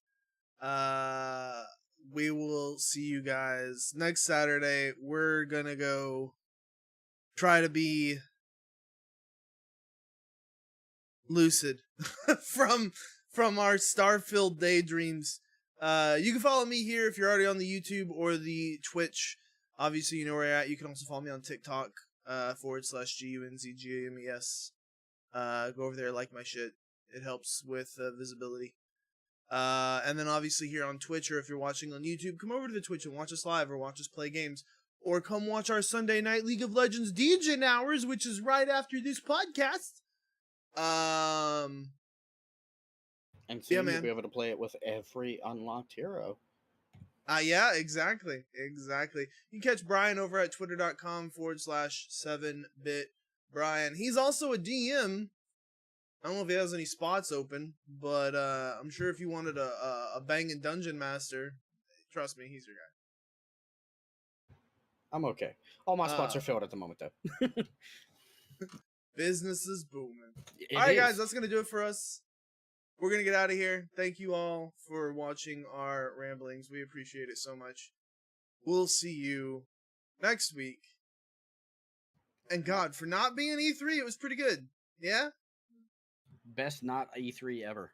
We will see you guys next Saturday. We're gonna go try to be lucid from our Starfield daydreams. You can follow me here if you're already on the YouTube or the Twitch. Obviously, you know where you're at. You can also follow me on TikTok, /GUNZGAMES. Go over there, like my shit. It helps with visibility. And then obviously here on Twitch, or if you're watching on YouTube, come over to the Twitch and watch us live, or watch us play games. Or come watch our Sunday night League of Legends DJ hours, which is right after this podcast. And soon you'll be able to play it with every unlocked hero. Yeah, exactly. You can catch Brian over at twitter.com /7bitbrian. He's also a DM. I don't know if he has any spots open, but I'm sure if you wanted a banging dungeon master, trust me, he's your guy. I'm okay. All my spots are filled at the moment, though. Business is booming. All right, guys, that's going to do it for us. We're going to get out of here. Thank you all for watching our ramblings. We appreciate it so much. We'll see you next week. And God, for not being E3, it was pretty good. Yeah? Best not E3 ever.